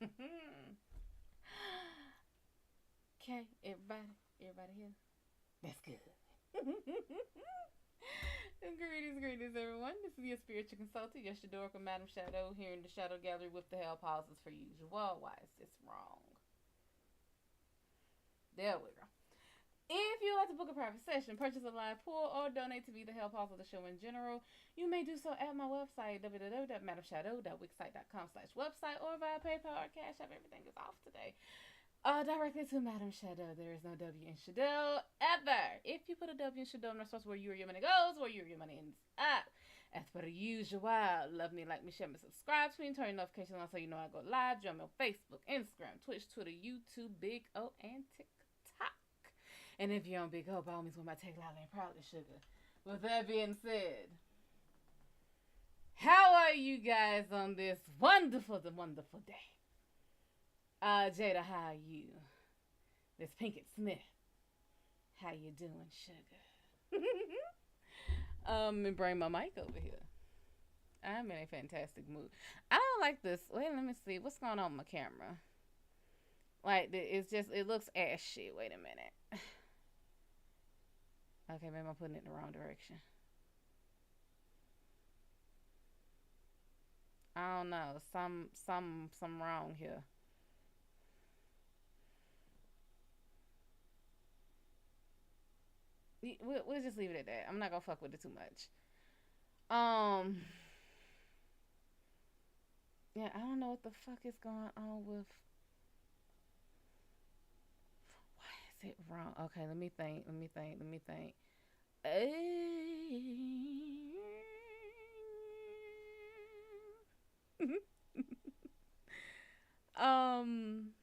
Okay, everybody here? That's good. Greetings, everyone. This is your spiritual consultant, your Shad'Oracle, MadamShadO, here in the Shadow Gallery with the Hellpaw Pulls for usual. Why is this wrong? There we go. If you would like to book a private session, purchase a live pull, or donate to be the Hellpaw Pulls of the show in general, you may do so at my website, www.madamshado.wixsite.com/website, or via PayPal or Cash App. Everything is off today. Directly to MadamShadO. There is no W in Shad'O ever. If you put a W in Shad'O, I'm not supposed to where you or your money goes, where you or your money ends up. As per the usual, love me, like me, share me, subscribe to me, turn your notifications on so you know I go live. Join me on Facebook, Instagram, Twitch, Twitter, YouTube, Big O, and TikTok. And if you're on Big O, by all means, with my take loudly and proudly, sugar. With that being said, how are you guys on this wonderful day? Jada, how are you? This Pinkett Smith. How you doing, sugar? And bring my mic over here. I'm in a fantastic mood. I don't like this. Wait, let me see. What's going on with my camera? Like, it's just, it looks ashy. Wait a minute. Okay, maybe I'm putting it in the wrong direction. I don't know. Some wrong here. We'll just leave it at that. I'm not gonna fuck with it too much. Yeah, I don't know what the fuck is going on with. Why is it wrong? Okay, let me think. um,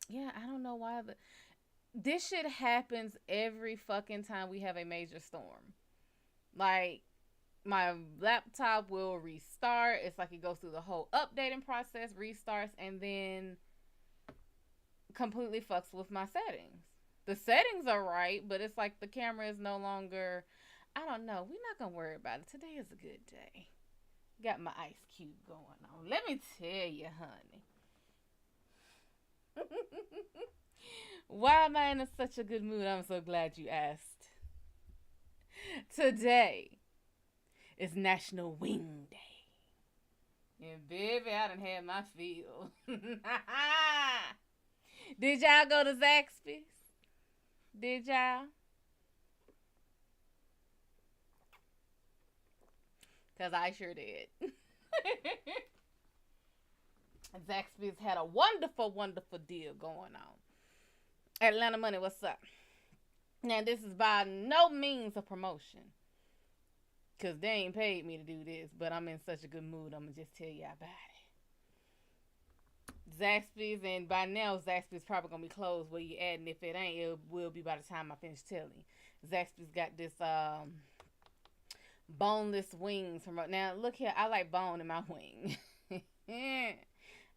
yeah, I don't know why this shit happens every fucking time we have a major storm. Like, my laptop will restart. It's like it goes through the whole updating process, restarts, and then completely fucks with my settings. The settings are right, but it's like the camera is no longer. I don't know. We're not gonna worry about it. Today is a good day. Got my ice cube going on. Let me tell you, honey. Why am I in such a good mood? I'm so glad you asked. Today is National Wing Day. And baby, I done had my fill. Did y'all go to Zaxby's? Did y'all? Because I sure did. Zaxby's had a wonderful deal going on. Atlanta Money, what's up? Now, this is by no means a promotion. Because they ain't paid me to do this. But I'm in such a good mood, I'm going to just tell you about it. Zaxby's, and by now, Zaxby's probably going to be closed where you at. And if it ain't, it will be by the time I finish telling. Zaxby's got this boneless wings. Now, look here. I like bone in my wing.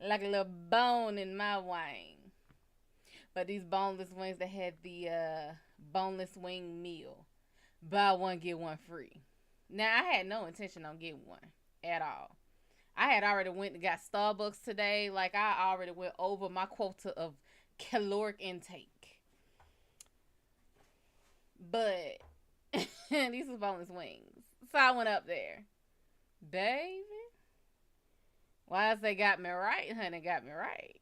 Like a little bone in my wing. But these boneless wings, they had the boneless wing meal. Buy one, get one free. Now, I had no intention on getting one at all. I had already went and got Starbucks today. Like, I already went over my quota of caloric intake. But these are boneless wings. So I went up there. Baby. Why they got me right, honey, got me right.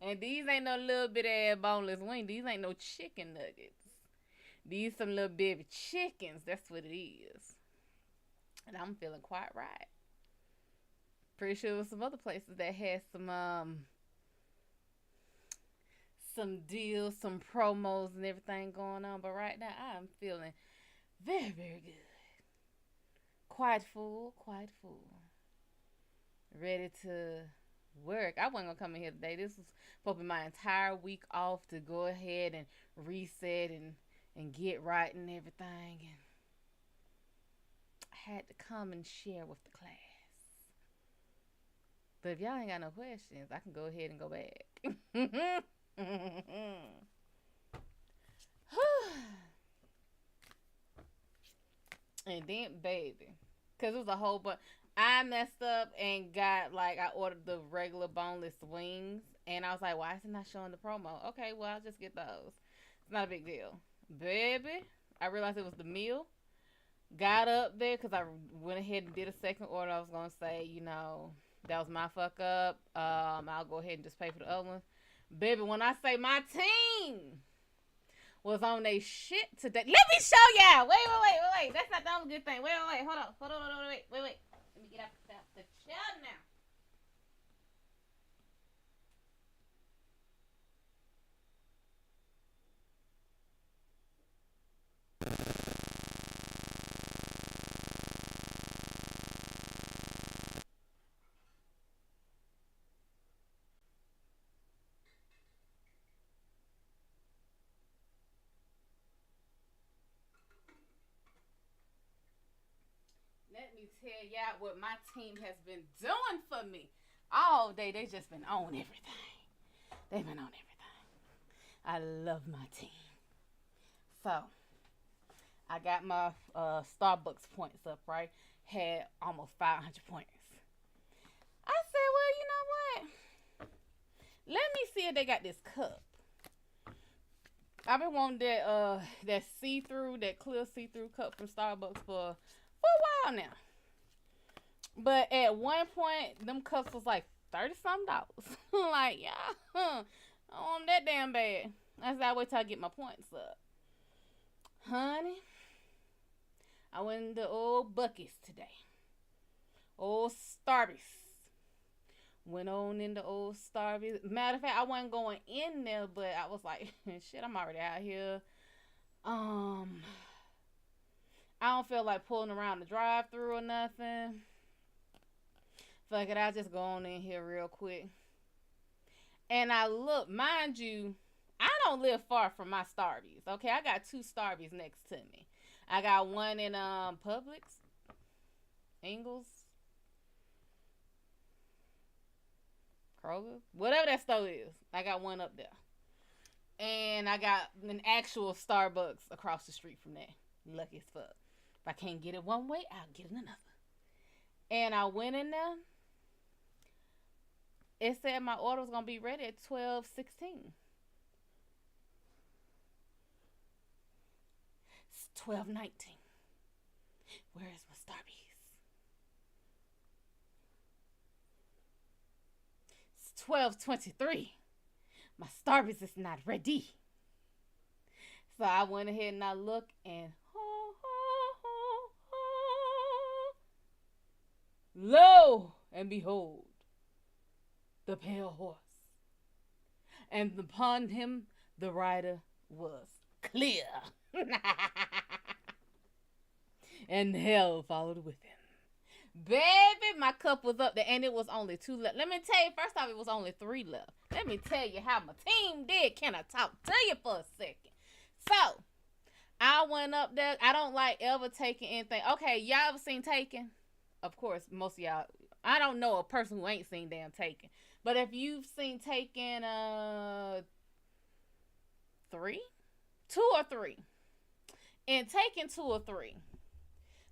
And these ain't no little bit of boneless wing. These ain't no chicken nuggets. These some little baby chickens. That's what it is. And I'm feeling quite right. Pretty sure there was some other places that had some deals, some promos and everything going on. But right now I'm feeling very, very good. Quite full. Ready to work. I wasn't gonna come in here today. This was supposed to be my entire week off to go ahead and reset and get right and everything. And I had to come and share with the class. But if y'all ain't got no questions, I can go ahead and go back. And then, baby, because it was a whole bunch. I messed up and got like I ordered the regular boneless wings, and I was like, why is it not showing the promo? Okay, well I'll just get those. It's not a big deal, baby. I realized it was the meal. Got up there because I went ahead and did a second order. I was gonna say, that was my fuck up. I'll go ahead and just pay for the other one, baby. When I say my team was on they shit today, let me show y'all. Wait. That's not the only good thing. Wait. Hold on. Wait. Let me get up the chair now. Let me tell y'all what my team has been doing for me all day. They just been on everything. They've been on everything. I love my team. So I got my Starbucks points up, right? Had almost 500 points. I said, well, you know what? Let me see if they got this cup. I've been wanting that see-through, that clear see-through cup from Starbucks for a while now. But at one point, them cups was like $30-something. Like, yeah, I don't want that damn bad. I said, I wait till I get my points up. Honey, I went into old Buc-ee's today. Old Starbucks. Went on into old Starbucks. Matter of fact, I wasn't going in there, but I was like, shit, I'm already out here. I don't feel like pulling around the drive-thru or nothing. Fuck it, I'll just go on in here real quick. And I look, mind you, I don't live far from my Starbucks. Okay, I got 2 Starbucks next to me. I got one in Publix, Ingles, Kroger, whatever that store is. I got one up there. And I got an actual Starbucks across the street from that. Lucky as fuck. If I can't get it one way, I'll get it another. And I went in there. It said my order was going to be ready at 12:16. It's 12:19. Where is my Starbucks? It's 12:23. My Starbucks is not ready. So I went ahead and I looked and lo and behold, the pale horse. And upon him the rider was clear. And hell followed with him. Baby, my cup was up there and it was only 2 left. Let me tell you, first off, it was only 3 left. Let me tell you how my team did. Can I talk to you for a second? So, I went up there. I don't like ever taking anything. Okay, y'all ever seen Taken? Of course, most of y'all. I don't know a person who ain't seen damn Taken. But if you've seen Taken 3? 2 or 3. In Taken 2 or 3,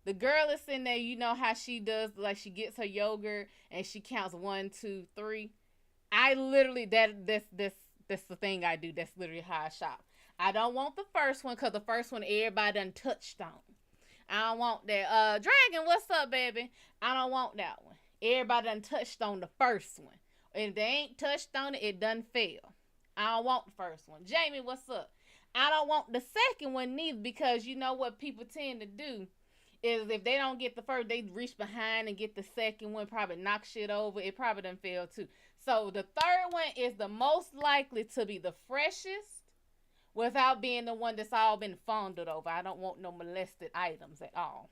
the girl is in there, you know how she does, like she gets her yogurt and she counts 1, 2, 3. I literally, that's the thing I do. That's literally how I shop. I don't want the first one because the first one everybody done touched on. I don't want that. Dragon, what's up, baby? I don't want that one. Everybody done touched on the first one. If they ain't touched on it, it done fail. I don't want the first one. Jamie, what's up? I don't want the second one neither because you know what people tend to do is if they don't get the first, they reach behind and get the second one, probably knock shit over. It probably done fail too. So the third one is the most likely to be the freshest without being the one that's all been fondled over. I don't want no molested items at all.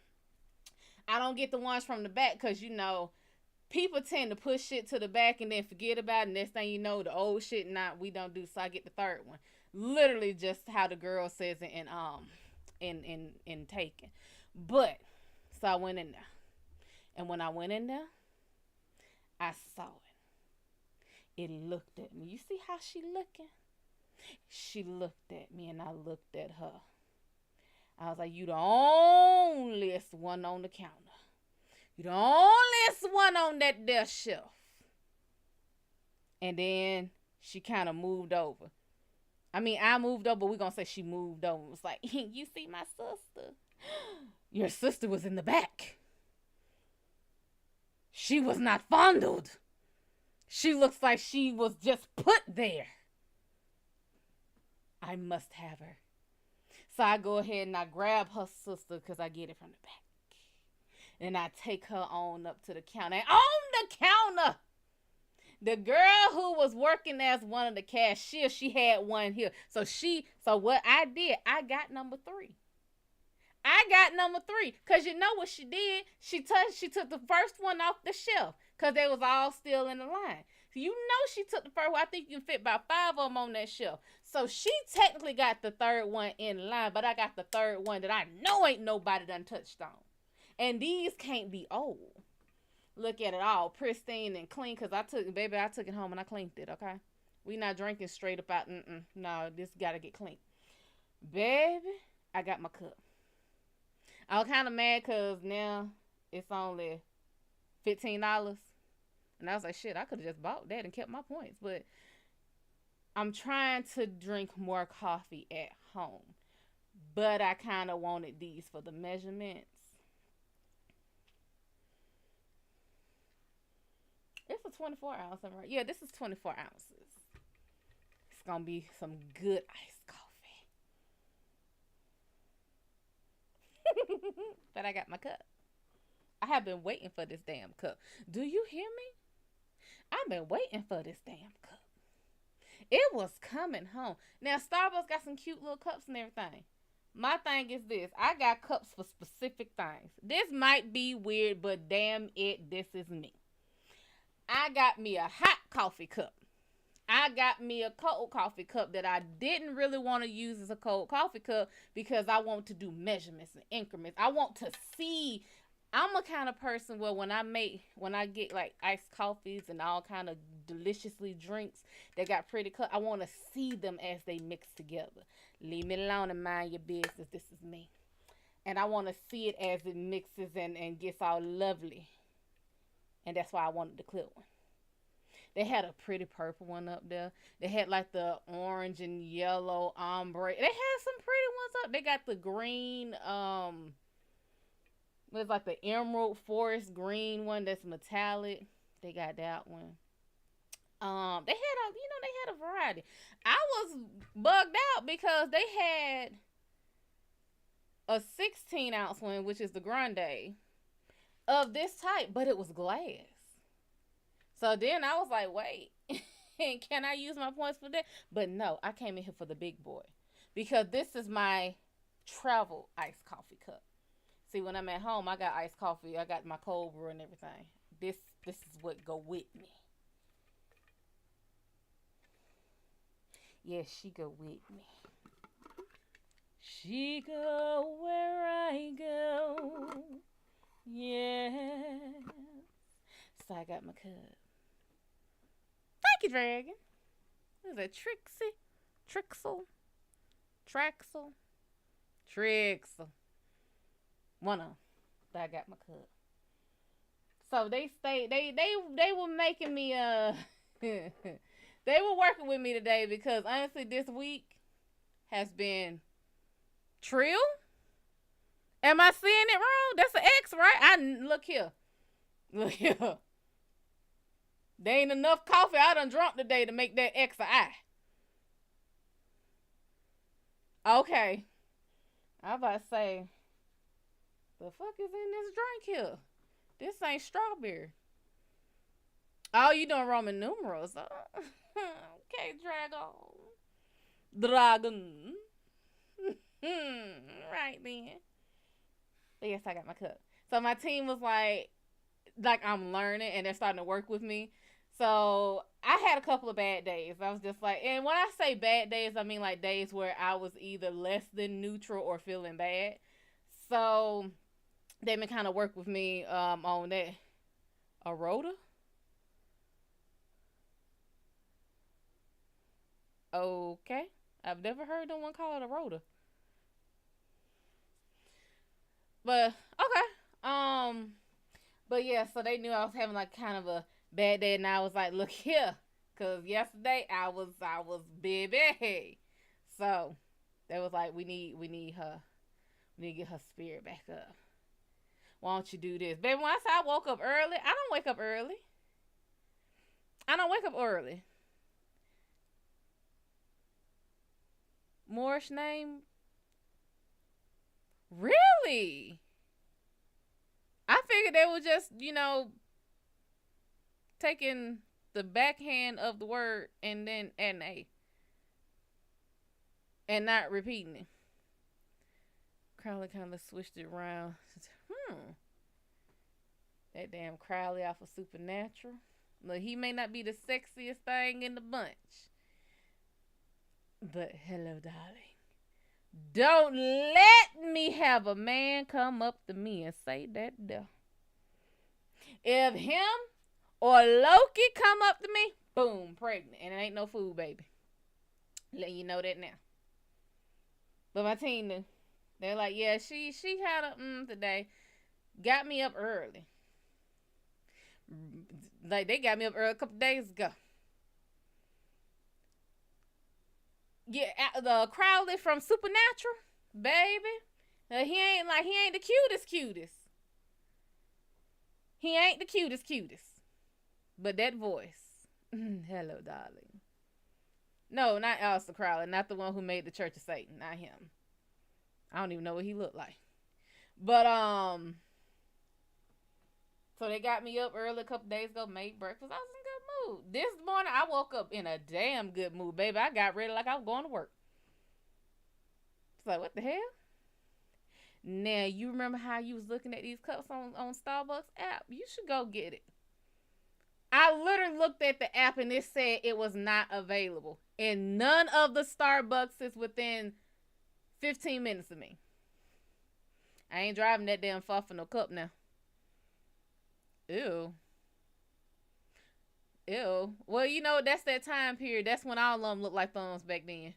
I don't get the ones from the back because, you know, people tend to push shit to the back and then forget about it. Next thing you know, the old shit, we don't do. So I get the third one. Literally just how the girl says it in Taken. But, so I went in there. And when I went in there, I saw it. It looked at me. You see how she looking? She looked at me and I looked at her. I was like, you the onlyest one on the counter. You the onlyest one on that there shelf. And then she kind of moved over. I mean, I moved over, but we're going to say she moved over. It's like, you see my sister? Your sister was in the back. She was not fondled. She looks like she was just put there. I must have her. So I go ahead and I grab her sister because I get it from the back. And I take her on up to the counter. And on the counter, the girl who was working as one of the cashiers, she had one here. So what I did, I got number 3. I got number 3. Because you know what she did? She took the first one off the shelf. Because they was all still in the line. So you know she took the first one. I think you can fit about 5 of them on that shelf. So she technically got the third one in line. But I got the third one that I know ain't nobody done touched on. And these can't be old. Look at it all pristine and clean. Because I took it home and I cleaned it, okay? We not drinking straight up out. No, this got to get clean. Baby, I got my cup. I was kind of mad because now it's only $15. And I was like, shit, I could have just bought that and kept my points. But I'm trying to drink more coffee at home. But I kind of wanted these for the measurements. It's a 24 ounce, right? Yeah, this is 24 ounces. It's going to be some good iced coffee. But I got my cup. I have been waiting for this damn cup. Do you hear me? I've been waiting for this damn cup. It was coming home. Now, Starbucks got some cute little cups and everything. My thing is this. I got cups for specific things. This might be weird, but damn it, this is me. I got me a hot coffee cup. I got me a cold coffee cup that I didn't really want to use as a cold coffee cup because I want to do measurements and increments. I want to see. I'm a kind of person where when I get like iced coffees and all kind of deliciously drinks that got pretty cut, I want to see them as they mix together. Leave me alone and mind your business. This is me. And I want to see it as it mixes and gets all lovely. And that's why I wanted the clear one. They had a pretty purple one up there. They had like the orange and yellow ombre. They had some pretty ones up. They got the green, it's like the emerald forest green one that's metallic. They got that one. They had a variety. I was bugged out because they had a 16 ounce one, which is the grande, of this type, but it was glass. So then I was like, wait, can I use my points for that? But no, I came in here for the big boy because this is my travel iced coffee cup. See, when I'm at home, I got iced coffee. I got my cold brew and everything. This is what go with me. Yes, she go with me. She go where I go. Yeah. So I got my cup. Thank you, Dragon. What is that? Trixel. One of them. But I got my cup. So they were making me they were working with me today because honestly this week has been trill. Am I seeing it wrong? That's an X, right? Look here. There ain't enough coffee I done drunk today to make that X an I. Okay. I about to say, the fuck is in this drink here? This ain't strawberry. Oh, you doing Roman numerals. Okay, Dragon. Right then. But yes, I got my cup. So my team was like I'm learning and they're starting to work with me. So I had a couple of bad days. I was just like, and when I say bad days, I mean like days where I was either less than neutral or feeling bad. So they've been kind of work with me on that. A rota? Okay. I've never heard no one call it a rota. But okay. But yeah, so they knew I was having like kind of a bad day, and I was like, look here, cause yesterday I was baby. So they was like, we need her, we need to get her spirit back up. Why don't you do this, baby? When I say I woke up early, I don't wake up early. I don't wake up early. Moorish name? Really? I figured they were just, taking the backhand of the word and then adding A. And not repeating it. Crowley kind of switched it around. That damn Crowley off of Supernatural. Look, he may not be the sexiest thing in the bunch. But hello, darling. Don't let me have a man come up to me and say that there. If him or Loki come up to me, boom, pregnant. And it ain't no food, baby. Letting you know that now. But my team knew. They're like, yeah, she had a today. Got me up early. Like, they got me up early a couple days ago. Yeah, the Crowley from Supernatural, baby. He ain't the cutest. He ain't the cutest. But that voice. Hello, darling. No, not Aleister Crowley. Not the one who made the Church of Satan. Not him. I don't even know what he looked like. But, so they got me up early a couple days ago, made breakfast. I was in a good mood. This morning, I woke up in a damn good mood, baby. I got ready like I was going to work. It's like, what the hell? Now, you remember how you was looking at these cups on Starbucks app? You should go get it. I literally looked at the app and it said it was not available. And none of the Starbucks is within 15 minutes of me. I ain't driving that damn far for no cup now. Ew. Well, that's that time period. That's when all of them looked like thumbs back then.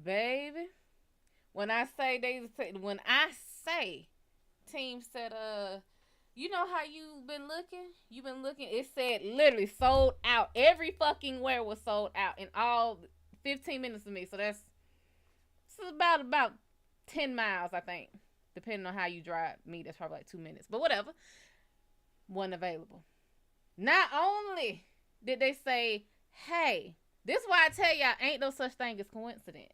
Baby. When I say team said, you know how you been looking? You been looking. It said literally sold out. Every fucking where was sold out in all 15 minutes of me. So that's about 10 miles, I think. Depending on how you drive me, that's probably like 2 minutes. But whatever. Wasn't available. Not only did they say, hey, this is why I tell y'all ain't no such thing as coincidence.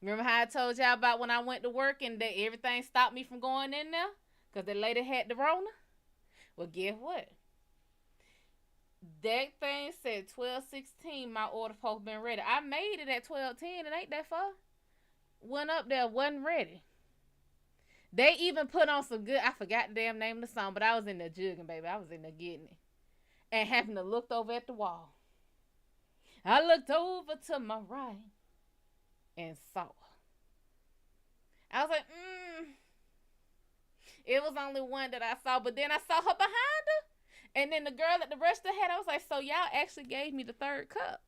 Remember how I told y'all about when I went to work and that everything stopped me from going in there? Because the lady had the Rona? Well, guess what? That thing said 12:16, my order supposed to been ready. I made it at 12:10. It ain't that far. Went up there, wasn't ready. They even put on some good, I forgot the damn name of the song, but I was in there jugging, baby. I was in there getting it. And having to look over at the wall. I looked over to my right and saw her. I was like, It was only one that I saw, but then I saw her behind her. And then the girl at the register had, I was like, so y'all actually gave me the third cup.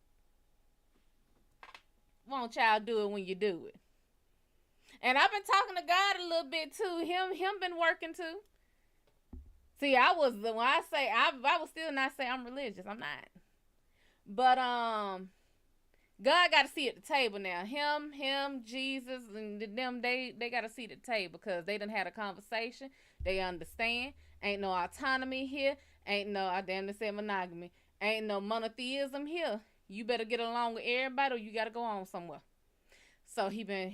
Won't y'all do it when you do it? And I've been talking to God a little bit too. Him been working too. See, I will still not say I'm religious. I'm not. But God got a seat at the table now. Him, Jesus, and them, they got a seat at the table because they done had a conversation. They understand. Ain't no autonomy here. Ain't no, I damn near said monogamy. Ain't no monotheism here. You better get along with everybody or you got to go on somewhere. So he been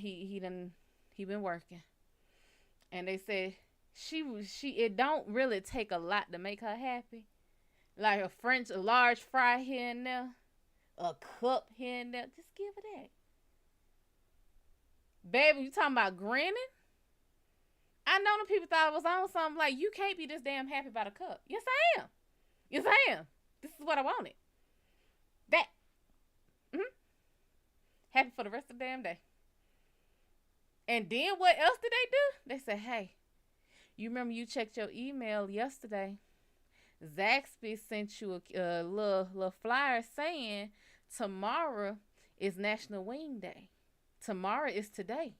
working. And they said it don't really take a lot to make her happy. Like a large fry here and there. A cup here and there. Just give her that. Baby, you talking about grinning? I know the people thought I was on something like, you can't be this damn happy about a cup. Yes, I am. Yes, I am. This is what I wanted. That. Happy for the rest of the damn day. And then what else did they do? They said, hey, you remember you checked your email yesterday. Zaxby sent you a little flyer saying tomorrow is National Wing Day. tomorrow is today.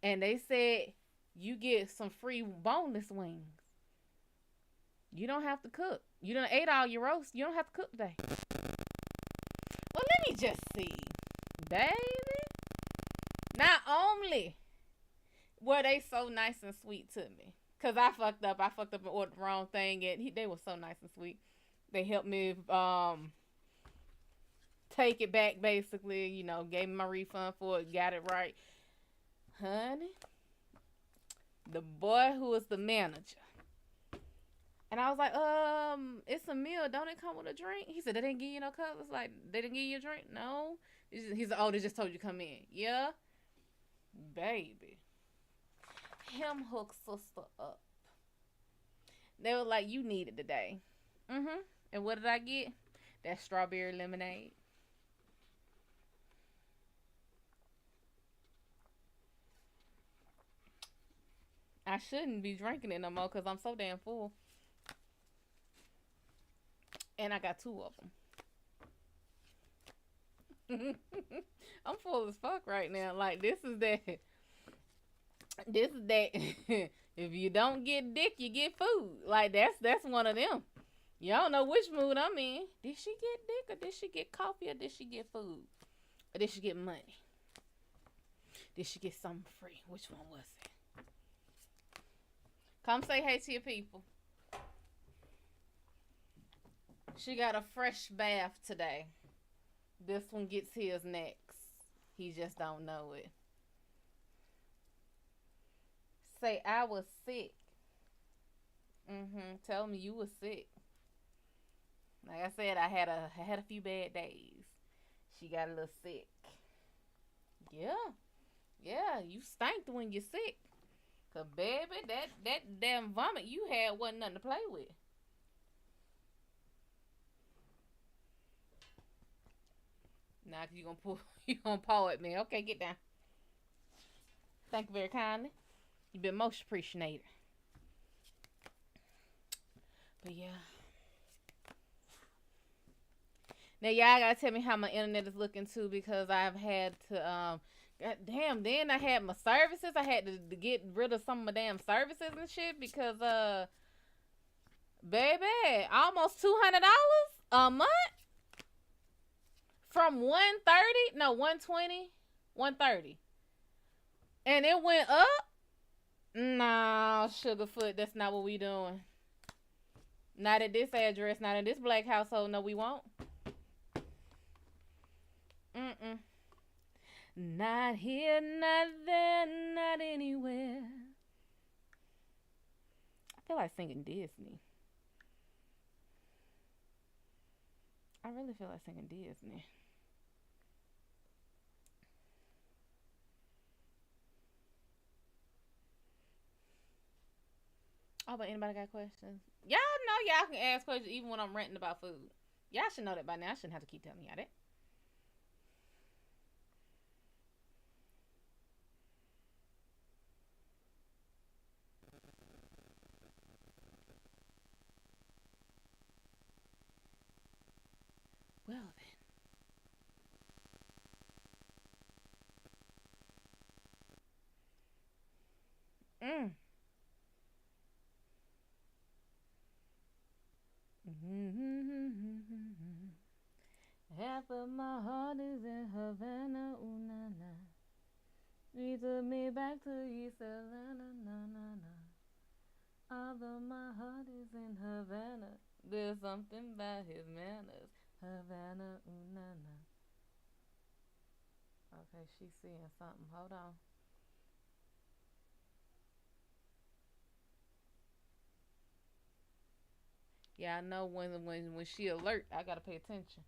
And they said you get some free boneless wings. You don't have to cook. You done ate all your roast. You don't have to cook today. Well, let me just see. Baby. Not only were they so nice and sweet to me. Because I fucked up. And ordered the wrong thing. And they were so nice and sweet. They helped me take it back, basically. You know, gave me my refund for it. Got it right. Honey. The boy who was the manager. And I was like, it's a meal. Don't it come with a drink? He said, they didn't give you no cup. It's like, they didn't give you a drink? No. He said, oh, they just told you to come in. Yeah. Baby. Him hook sister up. They were like, you need it today. Mm-hmm. And what did I get? That strawberry lemonade. I shouldn't be drinking it no more because I'm so damn full. And I got 2 of them. I'm full as fuck right now. Like, this is that. If you don't get dick, you get food. Like, that's one of them. You don't know which mood I'm in. Did she get dick, or did she get coffee, or did she get food? Or did she get money? Did she get something free? Which one was it? Come say hey to your people. She got a fresh bath today. This one gets his next. He just don't know it. Say I was sick. Tell me you was sick. Like I said, I had a few bad days. She got a little sick. Yeah, you stank when you're sick. 'Cause baby, that damn vomit you had wasn't nothing to play with. Now you gonna paw at me. Okay, get down. Thank you very kindly. You've been most appreciated. But yeah. Now y'all gotta tell me how my internet is looking too, because I've had to God damn, then I had my services. I had to get rid of some of my damn services and shit because baby, almost $200 a month from 130, no 120, 130, and it went up. Nah, Sugarfoot, that's not what we doing. Not at this address, not in this black household. No, we won't. Not here, not there, not anywhere. I feel like singing Disney. I really feel like singing Disney. Oh, but anybody got questions? Y'all know y'all can ask questions even when I'm ranting about food. Y'all should know that by now. I shouldn't have to keep telling y'all that. Well then. Half of my heart is in Havana, ooh na na. You took me back to East Atlanta, na na na. Although my heart is in Havana, there's something about his manners. Havana, ooh na na. Okay, she's seeing something. Hold on. Yeah, I know when she alert, I gotta pay attention.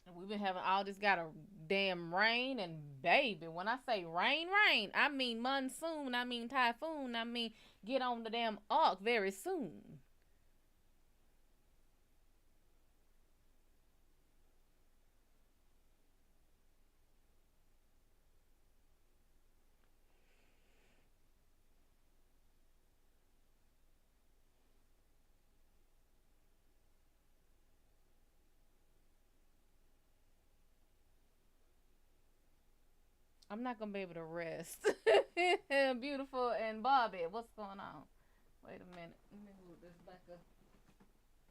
And we've been having all this got a damn rain, and baby, when I say rain, rain, I mean monsoon, I mean typhoon, I mean get on the damn ark very soon. I'm not gonna be able to rest. Beautiful and Bobby, what's going on? Wait a minute. Let me move this back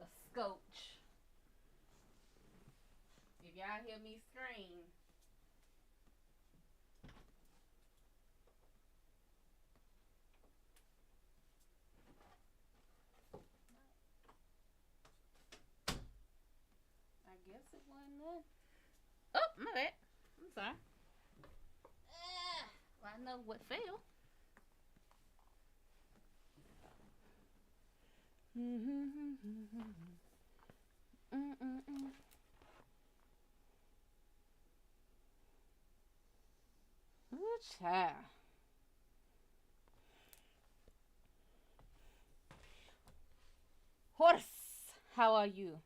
a scotch. If y'all hear me scream, I guess it wasn't that. Oh, my bad. I'm sorry. Well, I know what fell. Ooh, child. Horse, how are you?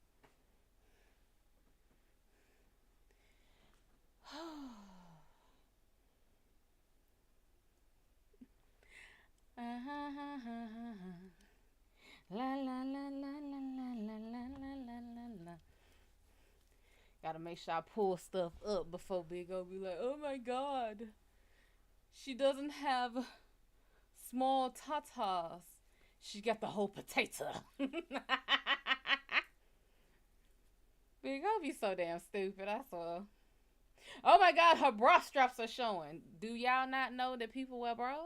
La la la la la la la la la la la. Gotta make sure I pull stuff up before Big O be like, oh my god. She doesn't have small tatas. She got the whole potato. Big O be so damn stupid, I swear. Oh my god, her bra straps are showing. Do y'all not know that people wear bras?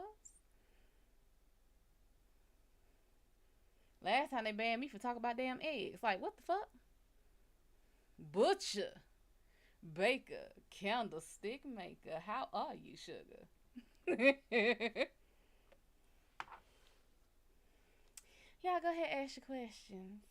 Last time they banned me for talking about damn eggs. Like, what the fuck? Butcher, baker, candlestick maker. How are you, sugar? Y'all go ahead and ask your questions.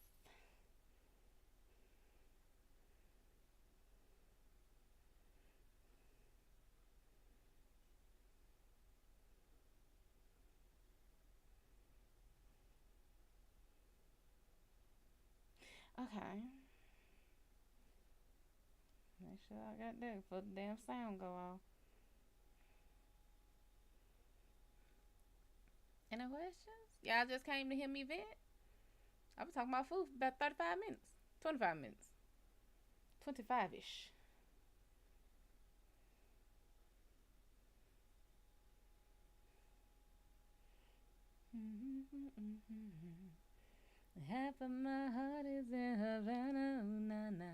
Okay. Make sure I got that before the damn sound go off. Any questions? Y'all just came to hear me vent? I was talking about food for about 35 minutes. 25 minutes. 25-ish. Half of my heart is in Havana, ooh, na na.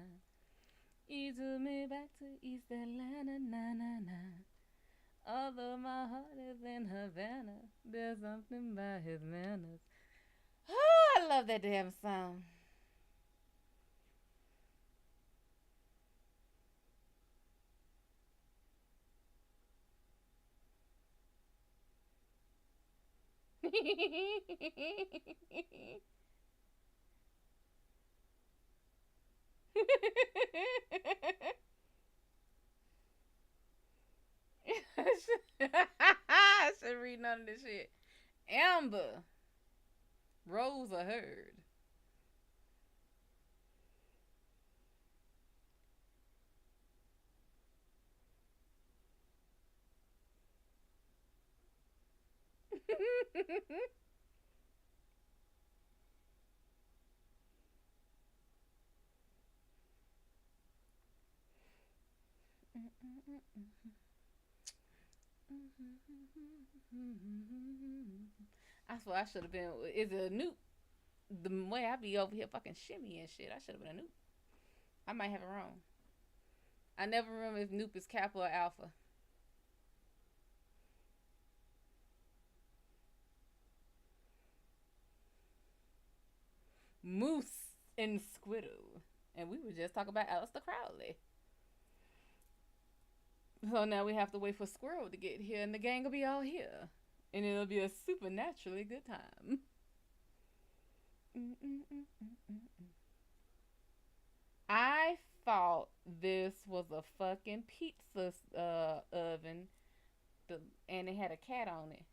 He took me back to East Atlanta, na na na. Although my heart is in Havana, there's something about his manners. Oh, I love that damn song. I should read none of this shit. Amber. Rose a herd. I swear I should have been. Is it a nuke? The way I be over here fucking shimmy and shit, I should have been a nuke. I might have it wrong. I never remember if Noop is Kappa or Alpha. Moose and Squiddo. And we were just talking about Aleister Crowley. So now we have to wait for Squirrel to get here and the gang will be all here. And it'll be a supernaturally good time. I thought this was a fucking pizza oven, and it had a cat on it.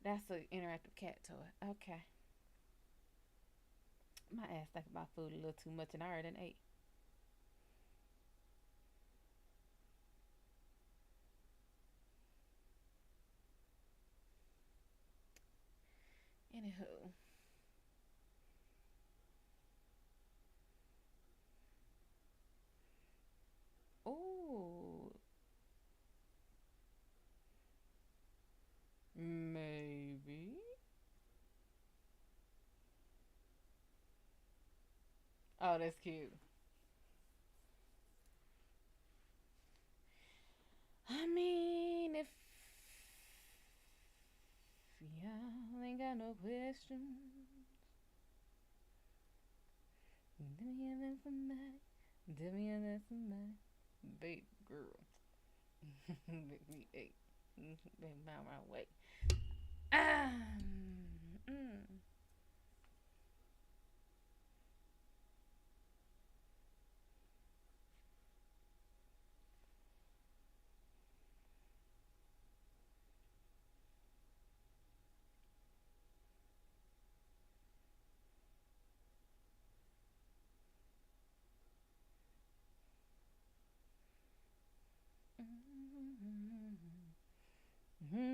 That's an interactive cat toy. Okay. My ass thinking about food a little too much, and I already ate. Anywho. Oh, Oh, that's cute. I mean, if y'all ain't got no questions, do me a somebody, do me a somebody, big girl, make me ache, make my way. Mm.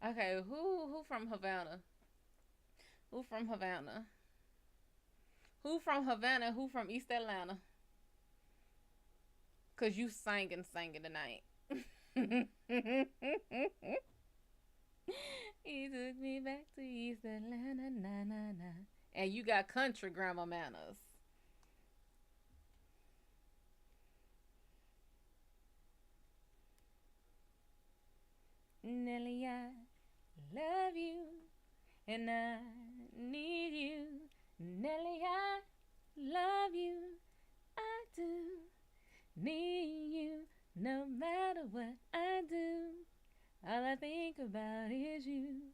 Okay, who from Havana? Who from Havana? Who from Havana? Who from East Atlanta? Cause you singing tonight. He took me back to East Atlanta, na na na. And you got country grandma manners. Nelly, I love you and I need you. Nelly, I love you. I do need you. No matter what I do, all I think about is you.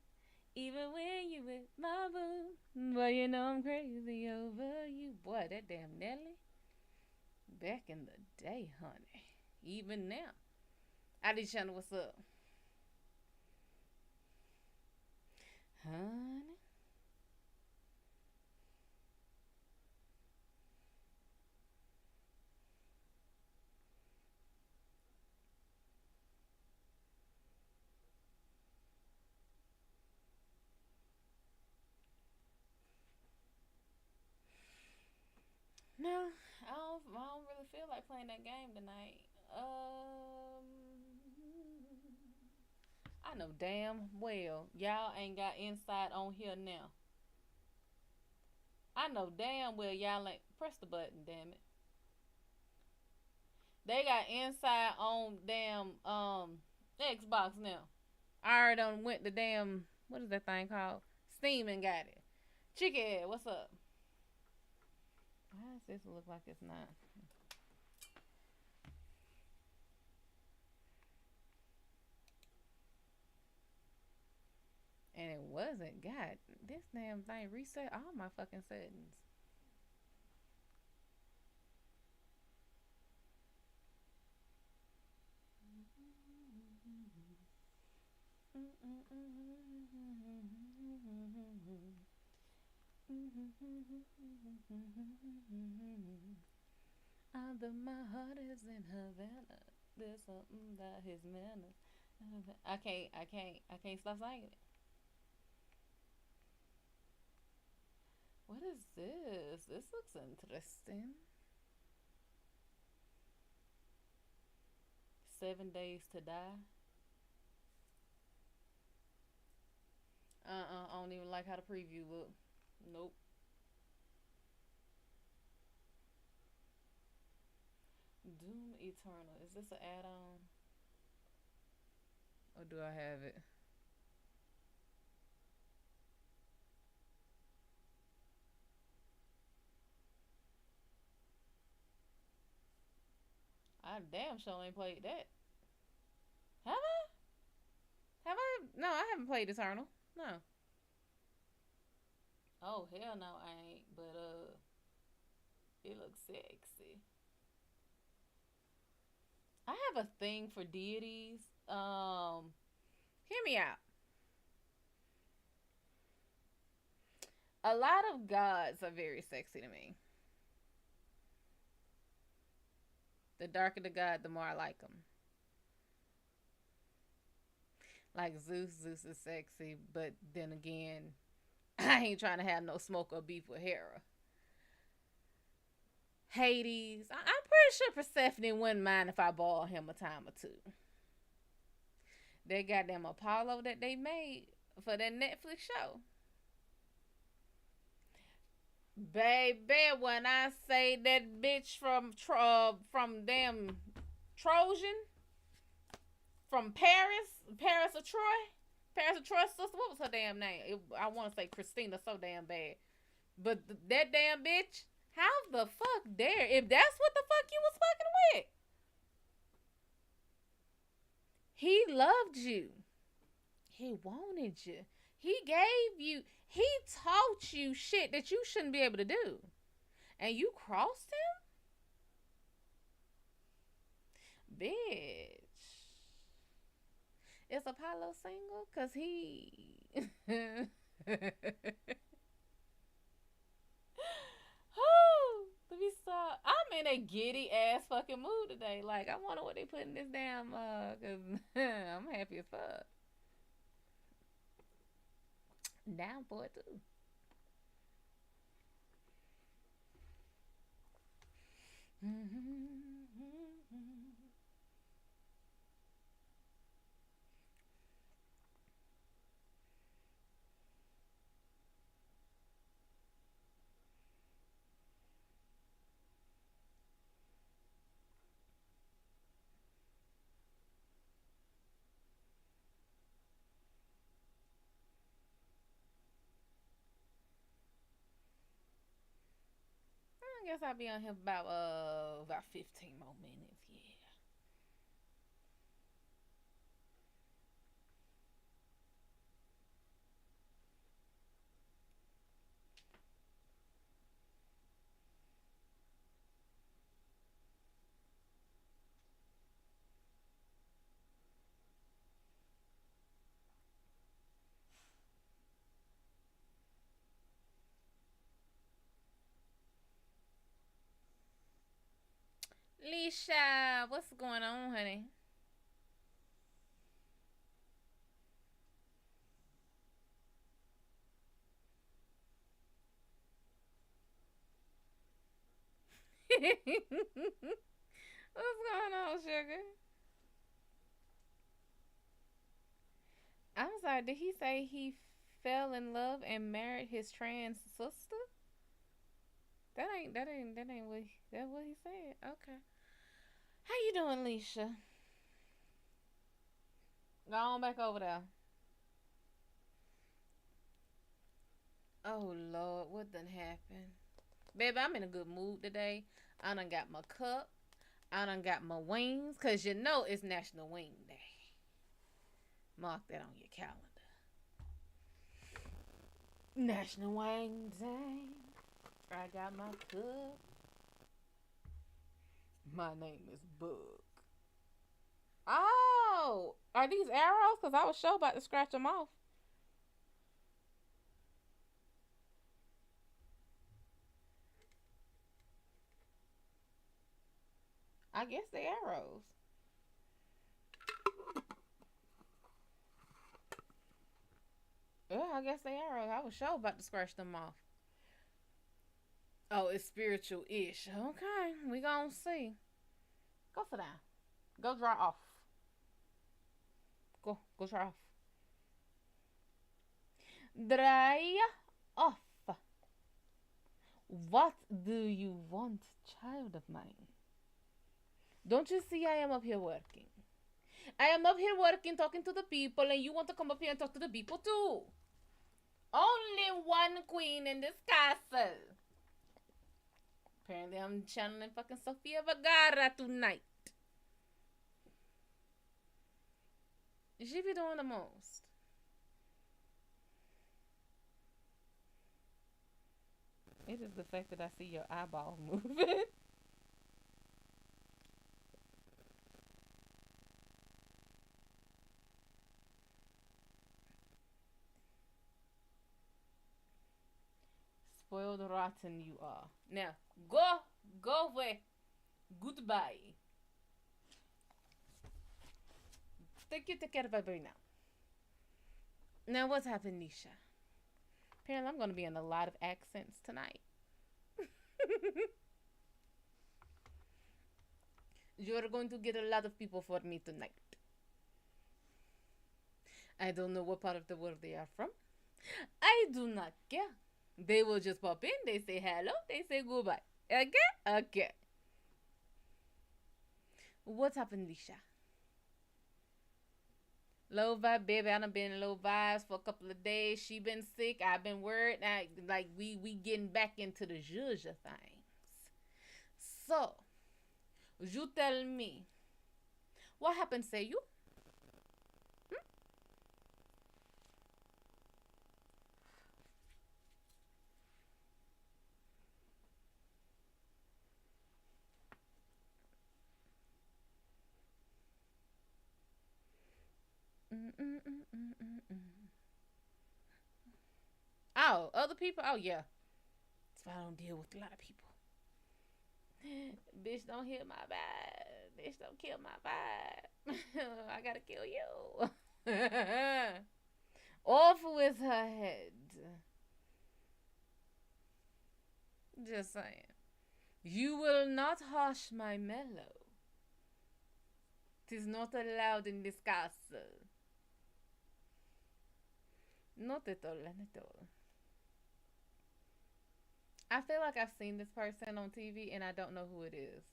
Even when you with my boo. Boy, you know I'm crazy over you. Boy, that damn Nelly. Back in the day, honey. Even now. ID channel, what's up? Honey. No, I don't really feel like playing that game tonight. I know damn well y'all ain't got inside on here now. I know damn well y'all ain't press the button, damn it. They got inside on damn Xbox now. I already done went the damn what is that thing called? Steam and got it. Chicken, what's up? Why does this look like it's not? And it wasn't. God, this damn thing reset all my fucking settings. Although my heart is in Havana, there's something about his manners. I can't stop singing it. What is this? This looks interesting. 7 Days to Die. I don't even like how the preview look. Nope. Doom Eternal. Is this an add-on? Or do I have it? I damn sure ain't played that. Have I? Have I? No, I haven't played Eternal. No. Oh hell no, I ain't. But it looks sexy. I have a thing for deities. Hear me out. A lot of gods are very sexy to me. The darker the god, the more I like them. Like Zeus is sexy, but then again, I ain't trying to have no smoke or beef with Hera. Hades, I'm pretty sure Persephone wouldn't mind if I ball him a time or two. That goddamn Apollo that they made for that Netflix show. Baby, when I say that bitch from damn Trojan, from Paris of Troy, Paris of Troy's sister, what was her damn name? I want to say Christina so damn bad. But that damn bitch, how the fuck dare, if that's what the fuck you was fucking with? He loved you. He wanted you. He gave you, he taught you shit that you shouldn't be able to do. And you crossed him? Bitch. Is Apollo single? Cause he Let me stop. I'm in a giddy ass fucking mood today. Like, I wonder what they put in this damn cause I'm happy as fuck. Down for it too. I guess I'll be on here about 15 more minutes. Yeah. Leisha, what's going on, honey? What's going on, sugar? I'm sorry, did he say he fell in love and married his trans sister? That ain't what he said. Okay. How you doing, Leisha? Go on back over there. Oh Lord, what done happened? Baby, I'm in a good mood today. I done got my cup. I done got my wings. Cause you know it's National Wing Day. Mark that on your calendar. National Wing Day. I got my cup. My name is Bug. Oh, are these arrows? Cause I was sure about to scratch them off. I guess they arrows. Yeah, I guess they arrows. I was sure about to scratch them off. Oh, it's spiritual ish. Okay, we gonna see. Go sit down. Go dry off. Go dry off. Dry off. What do you want, child of mine? Don't you see I am up here working? I am up here working, talking to the people, and you want to come up here and talk to the people too. Only one queen in this castle. Apparently, I'm channeling fucking Sofia Vergara tonight. She be doing the most. It is the fact that I see your eyeballs moving. Spoiled rotten you are. Now, go away. Goodbye. Take care of everybody now. Now, what's happened, Nisha? Apparently, I'm going to be in a lot of accents tonight. You're going to get a lot of people for me tonight. I don't know what part of the world they are from. I do not care. They will just pop in. They say hello. They say goodbye. Okay? Okay. What's happened, Lisha? Low vibe, baby. I done been in low vibes for a couple of days. She been sick. I've been worried. Like we getting back into the zhuzh things. So, you tell me what happened? Say you. Oh, other people. Oh yeah. That's why I don't deal with a lot of people. Bitch, don't hit my vibe. Bitch, don't kill my vibe. I gotta kill you. Off with her head. Just saying. You will not harsh my mellow. 'Tis not allowed in this castle. Not at all, not at all. I feel like I've seen this person on TV and I don't know who it is.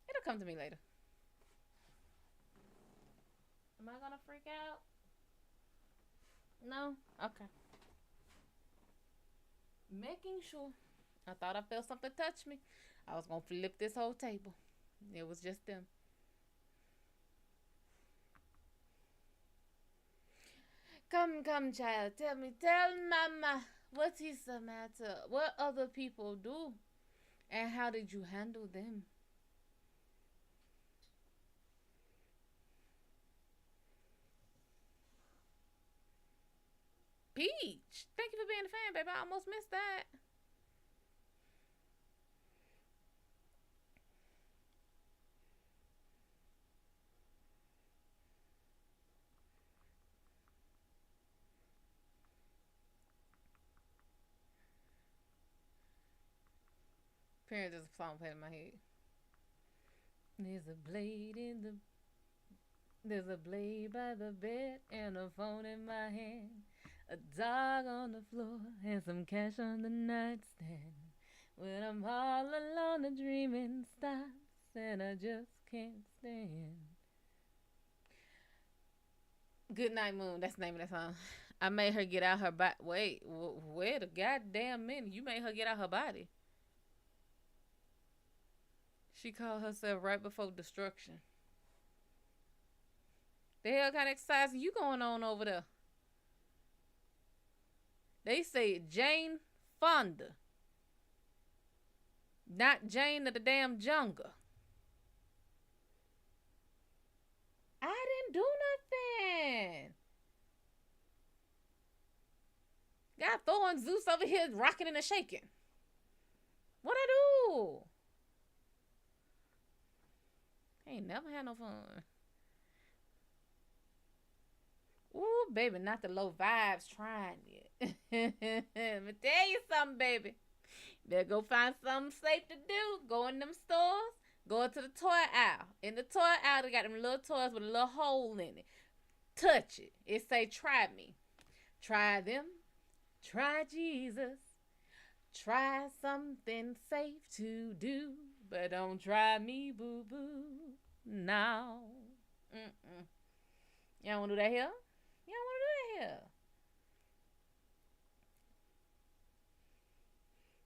It'll come to me later. Am I gonna freak out? No? Okay. Making sure. I thought I felt something touch me. I was gonna flip this whole table. It was just them. Come, come, child. Tell me. Tell mama. What is the matter? What other people do? And how did you handle them? Peach. Thank you for being a fan, baby. I almost missed that. Parents just a song playing in my head. There's a blade in the There's a blade by the bed and a phone in my hand. A dog on the floor and some cash on the nightstand. When I'm all alone, the dreaming stops and I just can't stand. Good Night Moon, that's the name of that song. I made her get out her body. Wait a goddamn minute. You made her get out her body. She called herself right before destruction. The hell kind of exercise you going on over there? They say Jane Fonda, not Jane of the damn jungle. I didn't do nothing. Got throwing Zeus over here rocking and shaking. What I do? Ain't never had no fun. Ooh, baby, not the low vibes trying it. Let me tell you something, baby. Better go find something safe to do. Go in them stores. Go to the toy aisle. In the toy aisle, they got them little toys with a little hole in it. Touch it. It say, try me. Try them. Try Jesus. Try something safe to do. But don't try me, boo-boo. No. Mm-mm. You don't want to do that here? You don't want to do that here.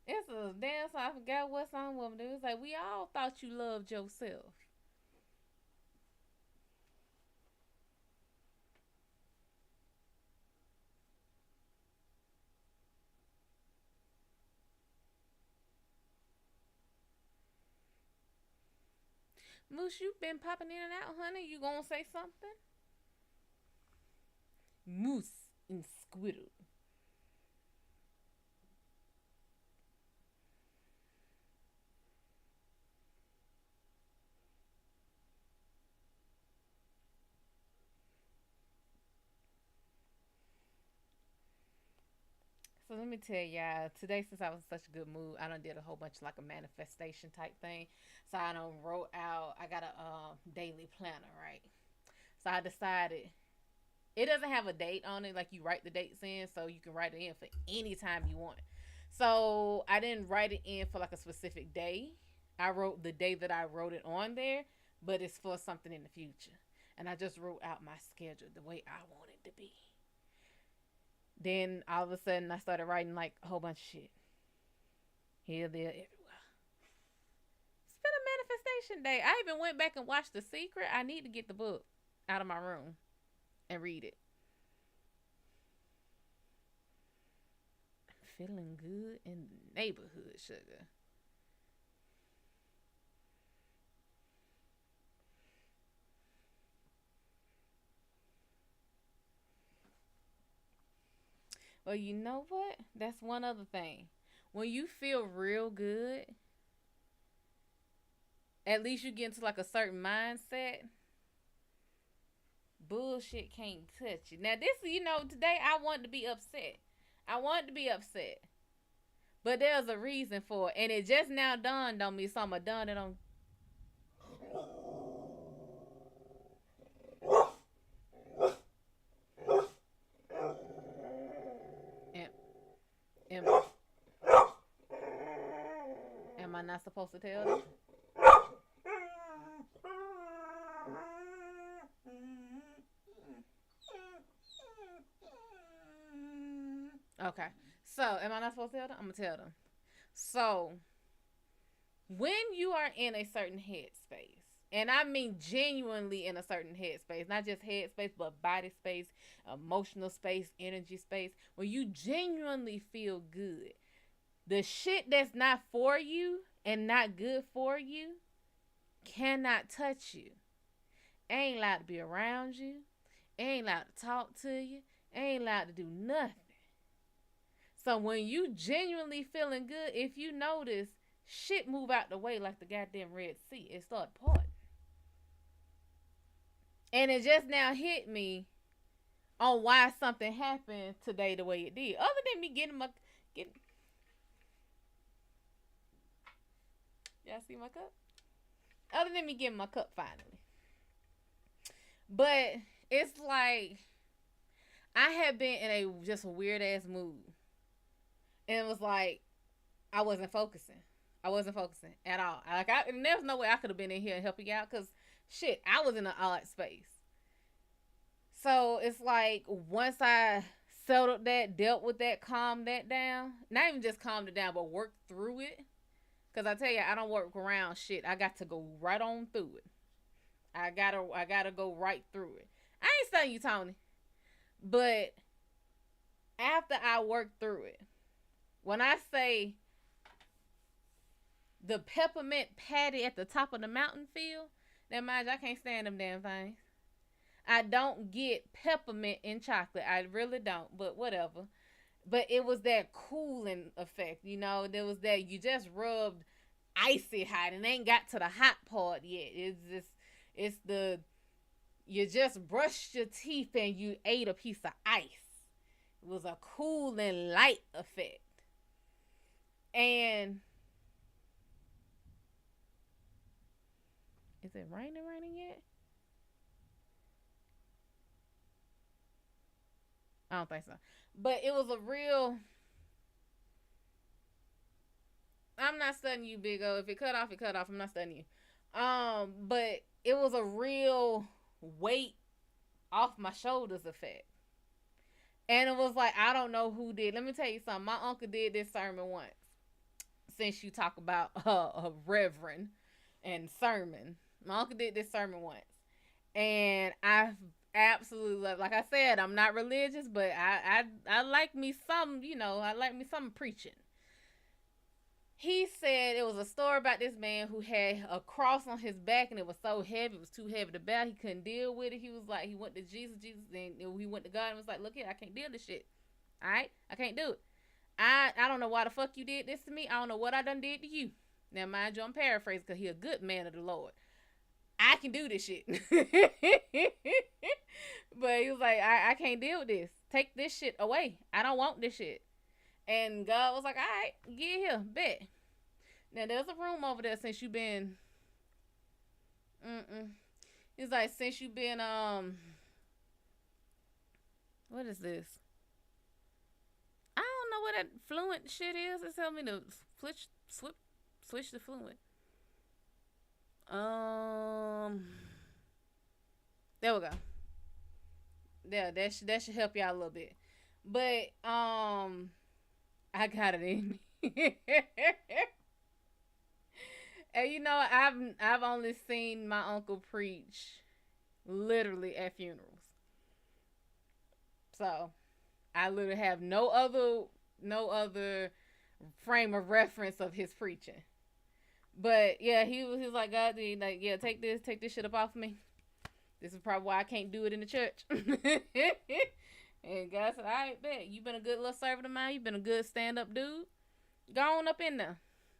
It's a dance. I forgot what song woman. It was like, we all thought you loved yourself. Moose, you been popping in and out, honey. You gonna say something? Moose and Squirtle. So let me tell y'all, today since I was in such a good mood, I done did a whole bunch like a manifestation type thing. So I done wrote out, I got a daily planner, right? So I decided it doesn't have a date on it. Like you write the dates in, so you can write it in for any time you want. So I didn't write it in for like a specific day. I wrote the day that I wrote it on there, but it's for something in the future. And I just wrote out my schedule the way I want it to be. Then all of a sudden I started writing like a whole bunch of shit. Here, there, everywhere. It's been a manifestation day. I even went back and watched The Secret. I need to get the book out of my room and read it. I'm feeling good in the neighborhood, sugar. Well, you know what? That's one other thing. When you feel real good, at least you get into like a certain mindset. Bullshit can't touch you. Now, this, today I wanted to be upset. I wanted to be upset. But there's a reason for it. And it just now dawned on me, so I'm going to dawn it on. Am, am, am I not supposed to tell them? Okay. So, am I not supposed to tell them? I'm going to tell them. So, when you are in a certain headspace, and I mean genuinely in a certain headspace, not just headspace, but body space, emotional space, energy space, when you genuinely feel good, the shit that's not for you and not good for you cannot touch you. Ain't allowed to be around you. Ain't allowed to talk to you. Ain't allowed to do nothing. So when you genuinely feeling good, if you notice, shit move out the way like the goddamn Red Sea. It start parting. And it just now hit me on why something happened today the way it did. Other than me getting y'all see my cup? Other than me getting my cup finally. But it's like I had been in a just a weird ass mood. And it was like I wasn't focusing. I wasn't focusing at all. And there was no way I could have been in here and help you out because shit, I was in an odd space. So it's like once I settled that, dealt with that, calmed that down. Not even just calmed it down, but worked through it. Because I tell you, I don't work around shit. I got to go right on through it. I gotta go right through it. I ain't saying you, Tony. But after I worked through it, when I say the peppermint patty at the top of the mountain feel, now mind you, I can't stand them damn things. I don't get peppermint in chocolate. I really don't, but whatever. But it was that cooling effect, There was that you just rubbed icy hot and ain't got to the hot part yet. It's the you just brushed your teeth and you ate a piece of ice. It was a cool and light effect. And is it raining yet? I don't think so. But it was a real... I'm not studying you, Big O. If it cut off, it cut off. I'm not studying you. But it was a real weight off my shoulders effect. And it was like, I don't know who did. Let me tell you something. My uncle did this sermon once. Since you talk about a reverend and sermon. My uncle did this sermon once. And I absolutely love, like I said, I'm not religious, but I like me some, I like me some preaching. He said it was a story about this man who had a cross on his back and it was so heavy, it was too heavy to bear. He couldn't deal with it. He was like, he went to Jesus, and he went to God and was like, look here, I can't deal with this shit. All right? I can't do it. I don't know why the fuck you did this to me. I don't know what I done did to you. Now, mind you, I'm paraphrasing because he a good man of the Lord. I can do this shit. But he was like, I can't deal with this. Take this shit away. I don't want this shit. And God was like, all right, get here, bet. Now, there's a room over there since you've been... He's like, since you been what is this? I don't know what that fluent shit is. It's telling me to switch the fluent. There we go. Yeah, that should help y'all a little bit. But I got it in me. And you know, I've only seen my uncle preach literally at funerals. So I literally have no other frame of reference of his preaching. But yeah, he was like, God, like, yeah, take this shit up off of me. This is probably why I can't do it in the church. And God said, all right, bet. You've been a good little servant of mine. You've been a good stand-up dude. Go on up in there.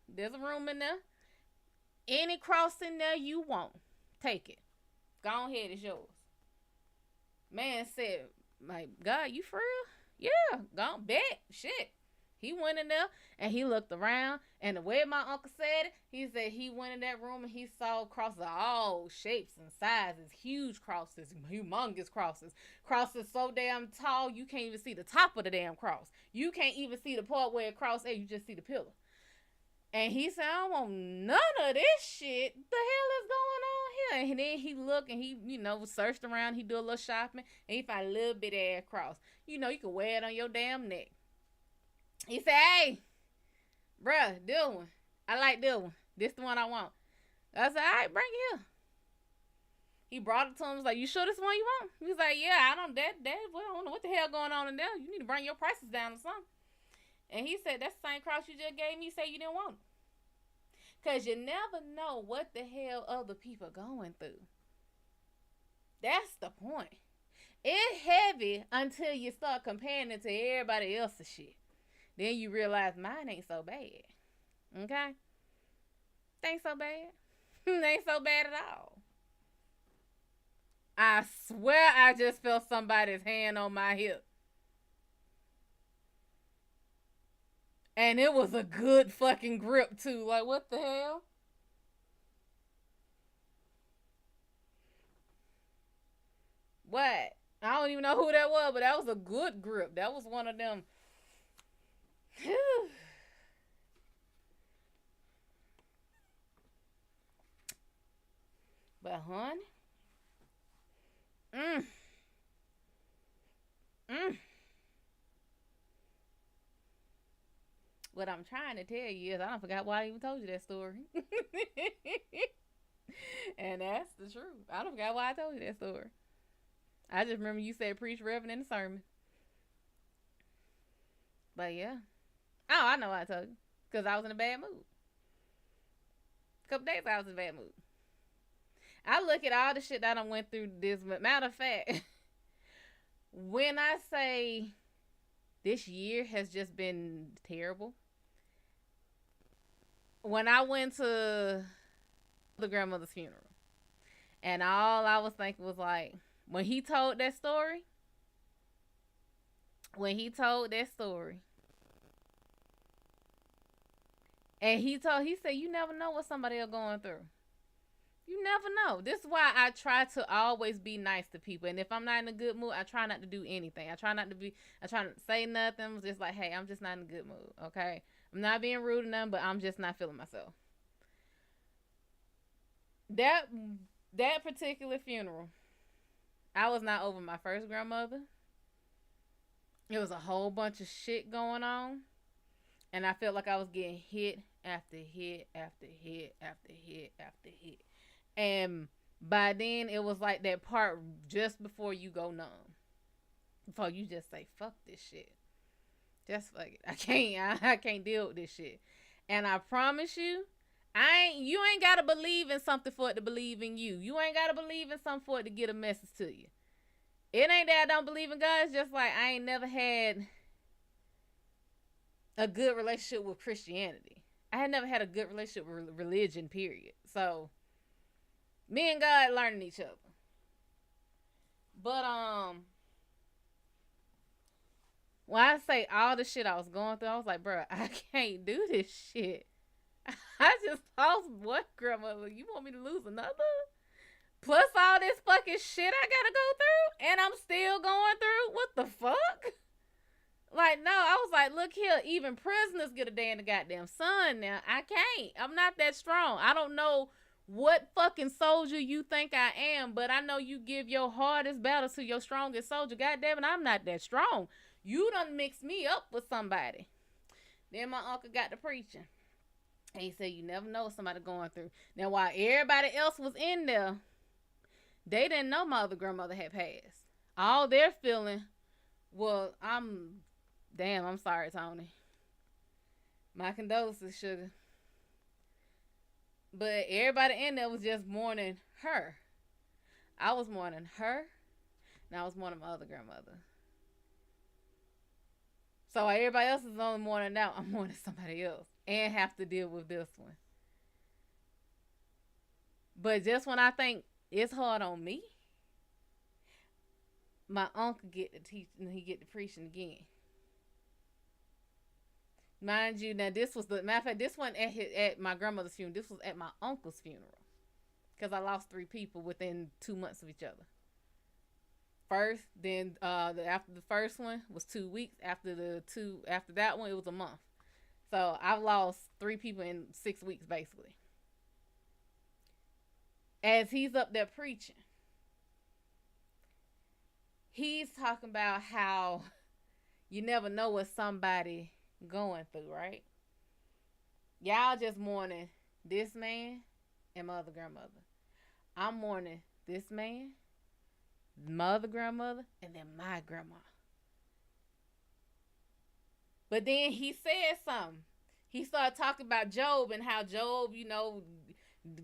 There's a room in there. Any cross in there you want, take it. Go on ahead, it's yours. Man said, like, God, you for real? Yeah, go on, bet. Shit. He went in there and he looked around, and the way my uncle said it, he said he went in that room and he saw crosses of all shapes and sizes, huge crosses, humongous crosses so damn tall you can't even see the top of the damn cross. You can't even see the part where it crossed, you just see the pillar. And he said, I don't want none of this shit. The hell is going on here? And then he looked and he, searched around. He do a little shopping and he found a little bit of ass cross. You can wear it on your damn neck. He said, hey, bruh, this one. I like this one. This the one I want. I said, all right, bring it here. He brought it to him. He was like, you sure this one you want? He was like, yeah, I don't know what the hell going on in there. You need to bring your prices down or something. And he said, that's the same cross you just gave me. You say you didn't want it. Because you never know what the hell other people are going through. That's the point. It's heavy until you start comparing it to everybody else's shit. Then you realize mine ain't so bad. Okay? Ain't so bad. Ain't so bad at all. I swear I just felt somebody's hand on my hip. And it was a good fucking grip too. Like, what the hell? What? I don't even know who that was, but that was a good grip. That was one of them. But honey. What I'm trying to tell you is I don't forgot why I even told you that story. And that's the truth. I don't forgot why I told you that story. I just remember you said preach reverend in the sermon. But yeah. Oh, I know why I told you. Because I was in a bad mood. A couple days I was in a bad mood. I look at all the shit that I went through this. Matter of fact, when I say this year has just been terrible, when I went to the grandmother's funeral, and all I was thinking was like, when he told that story, and he said, you never know what somebody else going through. You never know. This is why I try to always be nice to people. And if I'm not in a good mood, I try not to do anything. I try not to say nothing. I'm just like, hey, I'm just not in a good mood, okay? I'm not being rude to them, but I'm just not feeling myself. That particular funeral, I was not over my first grandmother. It was a whole bunch of shit going on. And I felt like I was getting hit after hit after hit after hit after hit. And by then, it was like that part just before you go numb. Before you just say, fuck this shit. Just fuck it. I can't deal with this shit. And I promise you, you ain't got to believe in something for it to believe in you. You ain't got to believe in something for it to get a message to you. It ain't that I don't believe in God. It's just like I ain't never had a good relationship with Christianity. I had never had a good relationship with religion, period. So me and God learning each other. But when I say all the shit I was going through, I was like, bro, I can't do this shit. I just lost one grandmother. You want me to lose another? Plus all this fucking shit I gotta go through, and I'm still going through. What the fuck? Like, no, I was like, look here, even prisoners get a day in the goddamn sun now. I can't. I'm not that strong. I don't know what fucking soldier you think I am, but I know you give your hardest battle to your strongest soldier. Goddamn it, I'm not that strong. You done mixed me up with somebody. Then my uncle got to preaching. And he said, you never know what somebody going through. Now, while everybody else was in there, they didn't know my other grandmother had passed. All they're feeling was, I'm sorry, Tony. My condolences, sugar. But everybody in there was just mourning her. I was mourning her, and I was mourning my other grandmother. So while everybody else is only mourning now, I'm mourning somebody else and have to deal with this one. But just when I think it's hard on me, my uncle get to teach and he get to preaching again. Mind you, now this was the matter of fact, this wasn't at my grandmother's funeral. This was at my uncle's funeral, because I lost 3 people within 2 months of each other. First, then after the first one was 2 weeks. After that one, it was a month. So I've lost 3 people in 6 weeks, basically. As he's up there preaching, he's talking about how you never know what somebody going through, right? Y'all just mourning this man and my other grandmother. I'm mourning this man, my other grandmother, and then my grandma. But then he said something. He started talking about Job and how Job,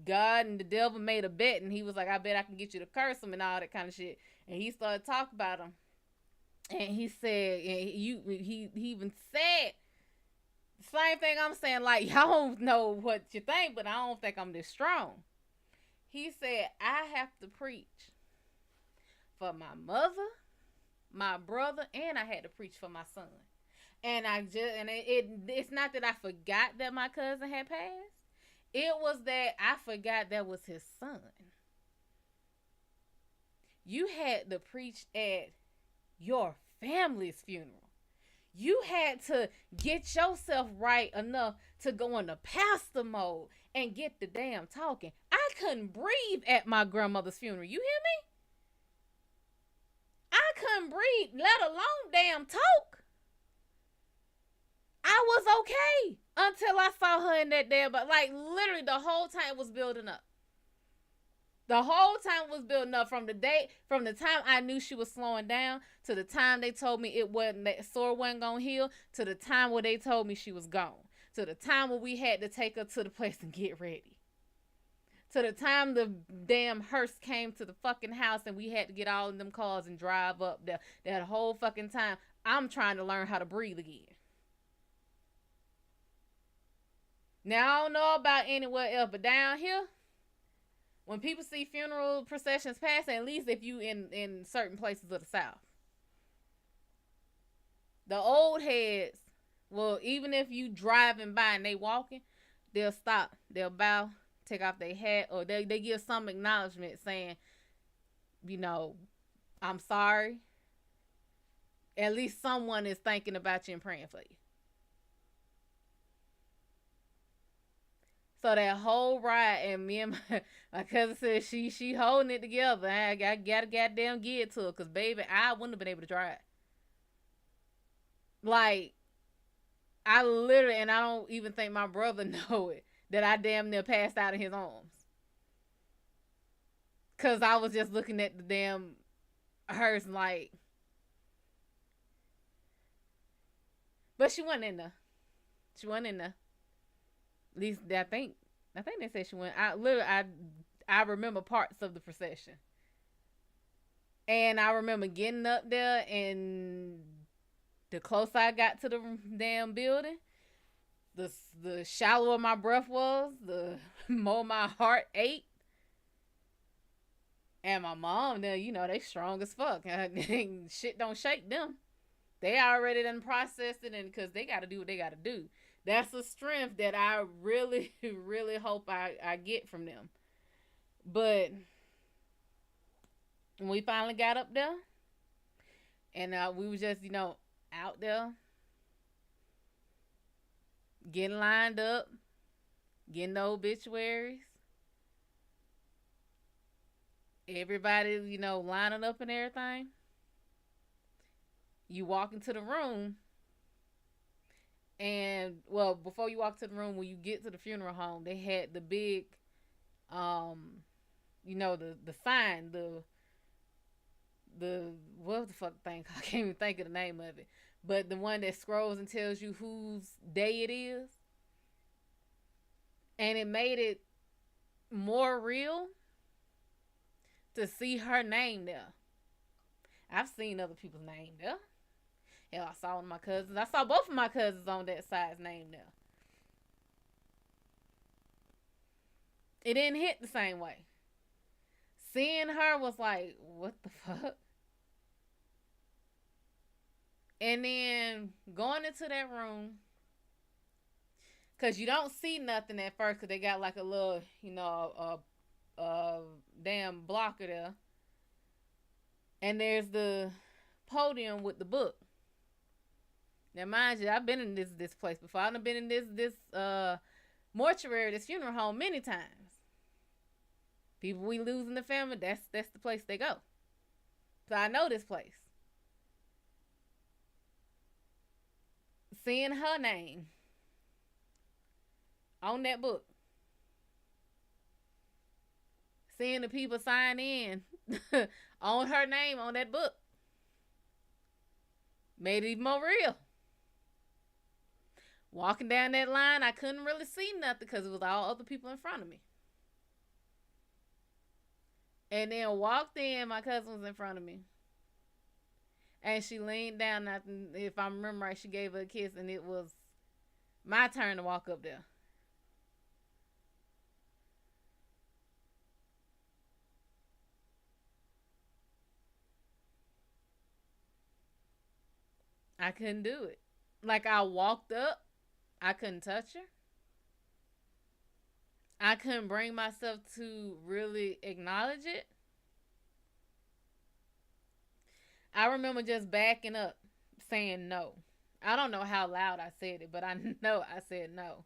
God and the devil made a bet, and he was like, I bet I can get you to curse him and all that kind of shit. And he started talking about him. And he said, he even said the same thing I'm saying, like, y'all don't know what you think, but I don't think I'm this strong. He said, I have to preach for my mother, my brother, and I had to preach for my son. And it's not that I forgot that my cousin had passed. It was that I forgot that was his son. You had to preach at your family's funeral. You had to get yourself right enough to go into pastor mode and get the damn talking. I couldn't breathe at my grandmother's funeral. You hear me? I couldn't breathe, let alone damn talk. I was okay until I saw her in that damn, but like literally the whole time was building up. The whole time was building up from the time I knew she was slowing down to the time they told me that sore wasn't gonna heal, to the time where they told me she was gone, to the time where we had to take her to the place and get ready, to the time the damn hearse came to the fucking house and we had to get all in them cars and drive up there. That whole fucking time, I'm trying to learn how to breathe again. Now, I don't know about anywhere else, but down here, when people see funeral processions passing, at least if you in certain places of the South, the old heads, well, even if you driving by and they walking, they'll stop, they'll bow, take off their hat, or they give some acknowledgement saying, I'm sorry. At least someone is thinking about you and praying for you. So that whole ride, and me and my cousin said she holding it together. I gotta goddamn give it to her, because baby, I wouldn't have been able to drive. Like, I literally, and I don't even think my brother know it, that I damn near passed out in his arms. Because I was just looking at the damn hearse like. But she wasn't in there. She wasn't in there. At least I think they said she went. I remember parts of the procession, and I remember getting up there, and the closer I got to the damn building, the shallower my breath was, the more my heart ached. And my mom, they strong as fuck. Shit don't shake them. They already done processed it, and because they got to do what they got to do. That's a strength that I really, really hope I get from them. But When we finally got up there, and we were just, out there getting lined up, getting the obituaries. Everybody, lining up and everything. You walk into the room, and well, before you walk to the room, when you get to the funeral home, they had the big, the sign, the what the fuck thing? I can't even think of the name of it. But the one that scrolls and tells you whose day it is, and it made it more real to see her name there. I've seen other people's name there. Hell, I saw one of my cousins. I saw both of my cousins on that side's name there. It didn't hit the same way. Seeing her was like, what the fuck? And then going into that room, because you don't see nothing at first, because they got like a little, damn blocker there. And there's the podium with the book. Now, mind you, I've been in this place before. I've been in this mortuary, this funeral home many times. People we lose in the family, that's the place they go. So I know this place. Seeing her name on that book. Seeing the people sign in on her name on that book. Made it even more real. Walking down that line, I couldn't really see nothing because it was all other people in front of me. And then walked in, my cousin was in front of me. And she leaned down, and if I remember right, she gave her a kiss, and it was my turn to walk up there. I couldn't do it. Like, I walked up, I couldn't touch her. I couldn't bring myself to really acknowledge it. I remember just backing up, saying no. I don't know how loud I said it, but I know I said no.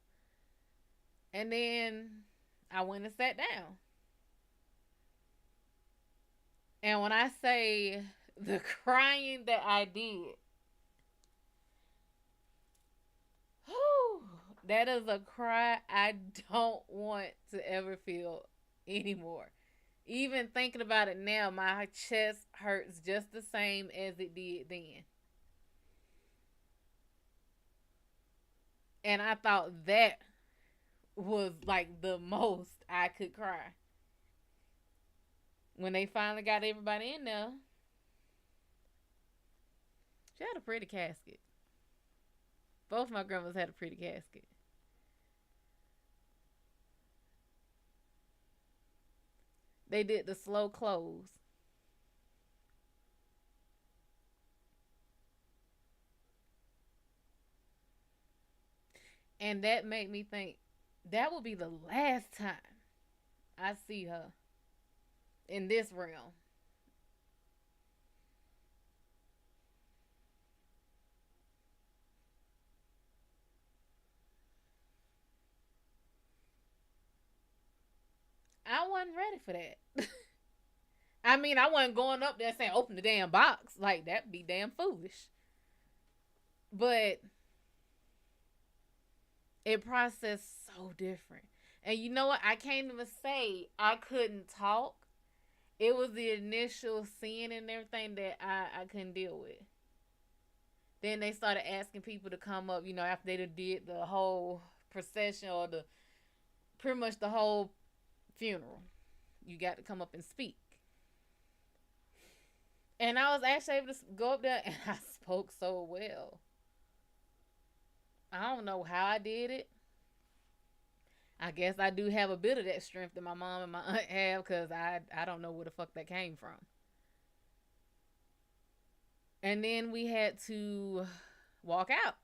And then I went and sat down. And when I say the crying that I did, that is a cry I don't want to ever feel anymore. Even thinking about it now, my chest hurts just the same as it did then. And I thought that was like the most I could cry. When they finally got everybody in there, she had a pretty casket. Both my grandmas had a pretty casket. They did the slow close. And that made me think that will be the last time I see her in this realm. I wasn't ready for that. I mean, I wasn't going up there saying, open the damn box. Like, that'd be damn foolish. But it processed so different. And you know what? I can't even say I couldn't talk. It was the initial seeing and everything that I couldn't deal with. Then they started asking people to come up, after they did the whole procession or pretty much the whole funeral. You got to come up and speak. And I was actually able to go up there, and I spoke so well. I don't know how I did it. I guess I do have a bit of that strength that my mom and my aunt have, because I don't know where the fuck that came from. And then we had to walk out.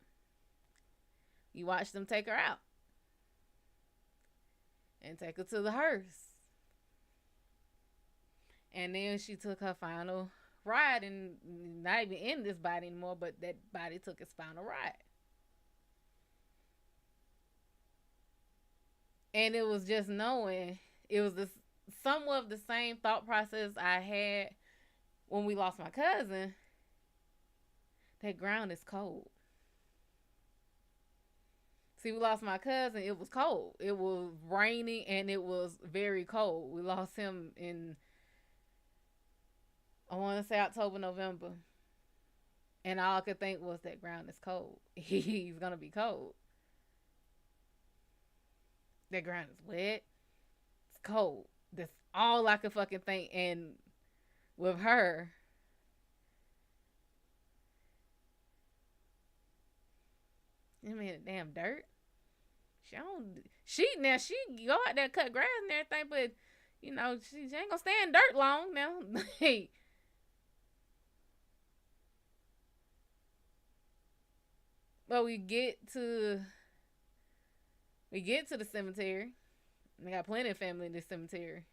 You watched them take her out and take her to the hearse. And then she took her final ride, and not even in this body anymore, but that body took its final ride. And it was just knowing, it was this somewhat of the same thought process I had when we lost my cousin. That ground is cold. See, we lost my cousin. It was cold. It was raining and it was very cold. We lost him in, I want to say, October, November. And all I could think was that ground is cold. He's going to be cold. That ground is wet. It's cold. That's all I could fucking think. And with her, I mean, damn dirt. She go out there and cut grass and everything, but you know, she ain't gonna stay in dirt long now. Hey. But we get to the cemetery. I got plenty of family in this cemetery.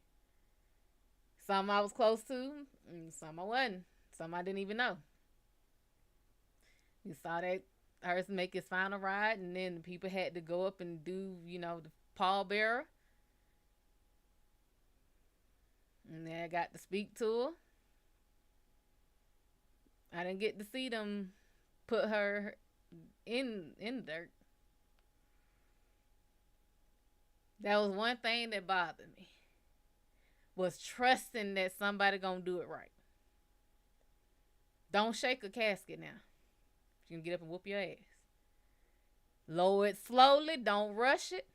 Some I was close to, and some I wasn't. Some I didn't even know. You saw that hers make his final ride, and then the people had to go up and do, you know, the pallbearer. And then I got to speak to her. I didn't get to see them put her in the dirt. That was one thing that bothered me. Was trusting that somebody gonna do it right. Don't shake a casket now. You can get up and whoop your ass. Lower it slowly. Don't rush it.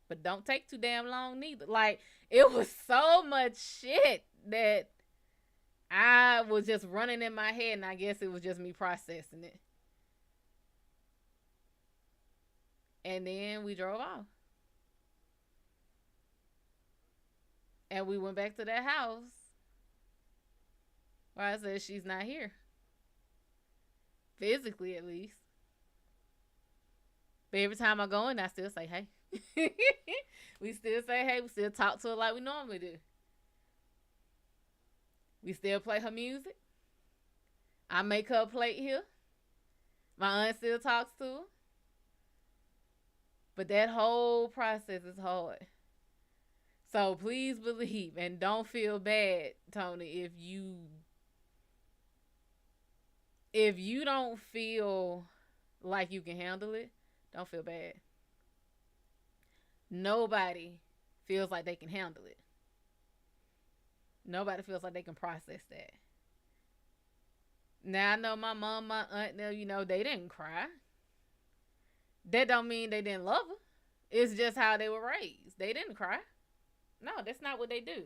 But don't take too damn long neither. Like, it was so much shit that I was just running in my head, and I guess it was just me processing it. And then we drove off. And we went back to that house where I said she's not here. Physically, at least. But every time I go in, I still say, hey. We still say, hey. We still talk to her like we normally do. We still play her music. I make her a plate here. My aunt still talks to her. But that whole process is hard. So please believe and don't feel bad, Tony, if you don't feel like you can handle it, don't feel bad. Nobody feels like they can handle it. Nobody feels like they can process that. Now, I know my mom, my aunt, you know, they didn't cry. That don't mean they didn't love her. It's just how they were raised. They didn't cry. No, that's not what they do.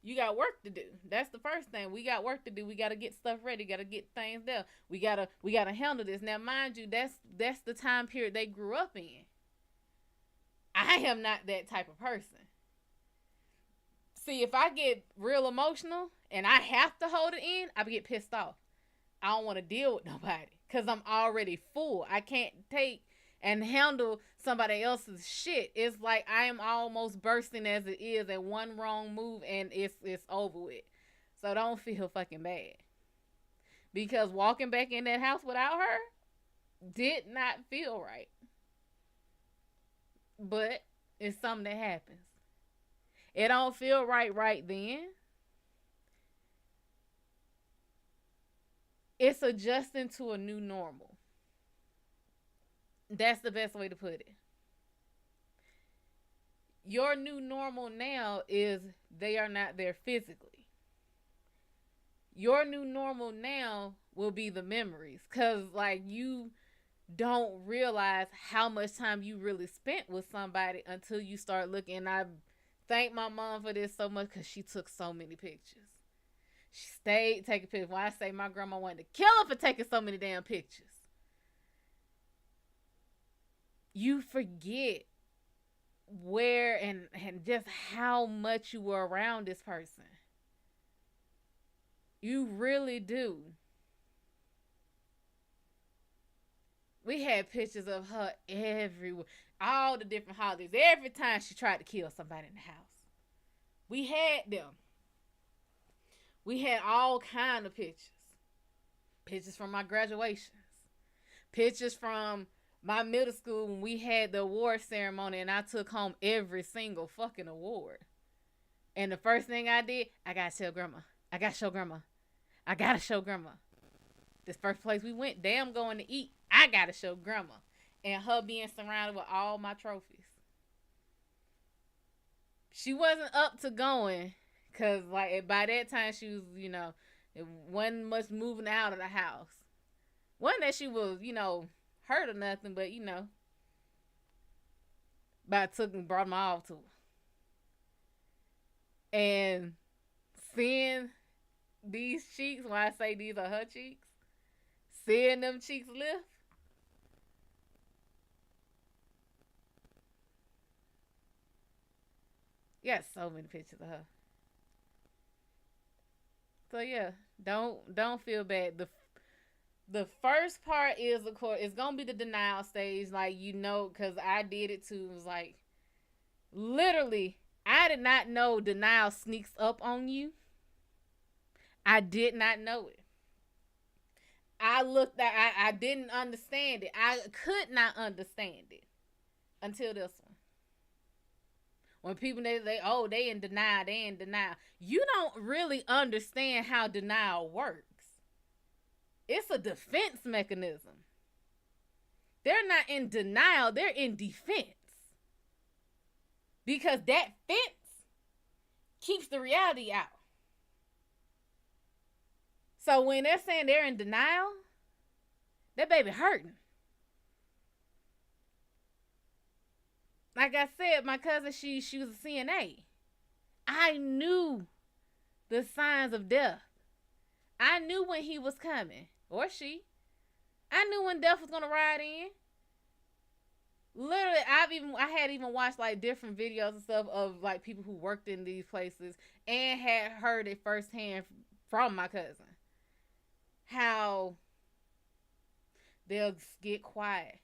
You got work to do. That's the first thing. We got work to do. We got to get stuff ready. Got to get things done. We gotta handle this. Now, mind you, that's the time period they grew up in. I am not that type of person. See, if I get real emotional and I have to hold it in, I get pissed off. I don't want to deal with nobody because I'm already full. I can't take and handle somebody else's shit. It's like I am almost bursting as it is, and one wrong move and it's over with. So don't feel fucking bad. Because walking back in that house without her did not feel right. But it's something that happens. It don't feel right then. It's adjusting to a new normal. That's the best way to put it. Your new normal now is they are not there physically. Your new normal now will be the memories. Because, like, you don't realize how much time you really spent with somebody until you start looking. And I thank my mom for this so much because she took so many pictures. She stayed taking pictures. When I say my grandma wanted to kill her for taking so many damn pictures. You forget where and just how much you were around this person. You really do. We had pictures of her everywhere. All the different holidays. Every time she tried to kill somebody in the house. We had them. We had all kind of pictures. Pictures from my graduations. Pictures from my middle school when we had the award ceremony and I took home every single fucking award. And the first thing I did, I gotta tell grandma. I gotta show grandma. I gotta show grandma. This first place we went, damn going to eat, I gotta show grandma. And her being surrounded with all my trophies. She wasn't up to going, cause like by that time she was, it wasn't much moving out of the house. Wasn't that she was, hurt or nothing, but but I took and brought them all to her. And seeing these cheeks, when I say these are her cheeks, seeing them cheeks lift, got so many pictures of her. So yeah, don't feel bad. The first part is, of course, it's gonna be the denial stage, like because I did it too. It was like literally, I did not know denial sneaks up on you. I did not know it. I didn't understand it. I could not understand it until this one. When people they in denial. You don't really understand how denial works. It's a defense mechanism. They're not in denial, they're in defense. Because that fence keeps the reality out. So when they're saying they're in denial, that baby hurting. Like I said, my cousin, she was a CNA. I knew the signs of death. I knew when he was coming, or she. I knew when death was gonna ride in. Literally, I had even watched like different videos and stuff of like people who worked in these places and had heard it firsthand from my cousin. How they'll get quiet.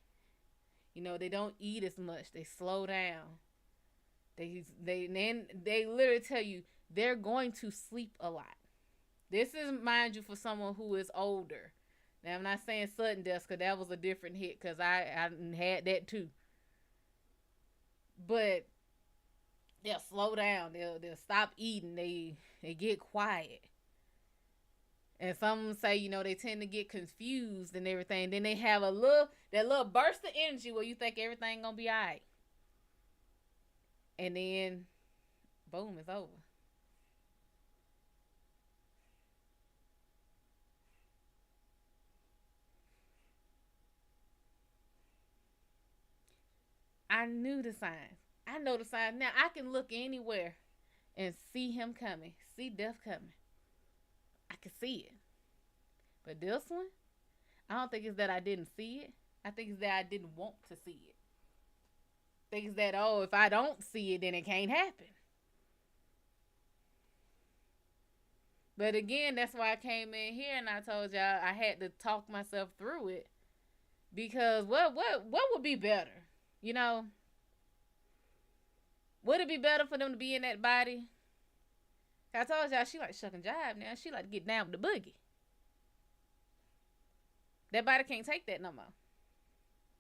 They don't eat as much. They slow down. They literally tell you they're going to sleep a lot. This is, mind you, for someone who is older. Now, I'm not saying sudden death because that was a different hit because I had that too. But they'll slow down. They'll stop eating. They get quiet. And some say, they tend to get confused and everything. Then they have that little burst of energy where you think everything gonna be all right. And then, boom, it's over. I knew the signs. I know the signs. Now, I can look anywhere and see him coming. See death coming. I can see it. But this one, I don't think it's that I didn't see it. I think it's that I didn't want to see it. I think it's that, if I don't see it, then it can't happen. But again, that's why I came in here and I told y'all I had to talk myself through it. Because what would be better? Would it be better for them to be in that body? I told y'all she like shuck and jive now. She like to get down with the boogie. That body can't take that no more.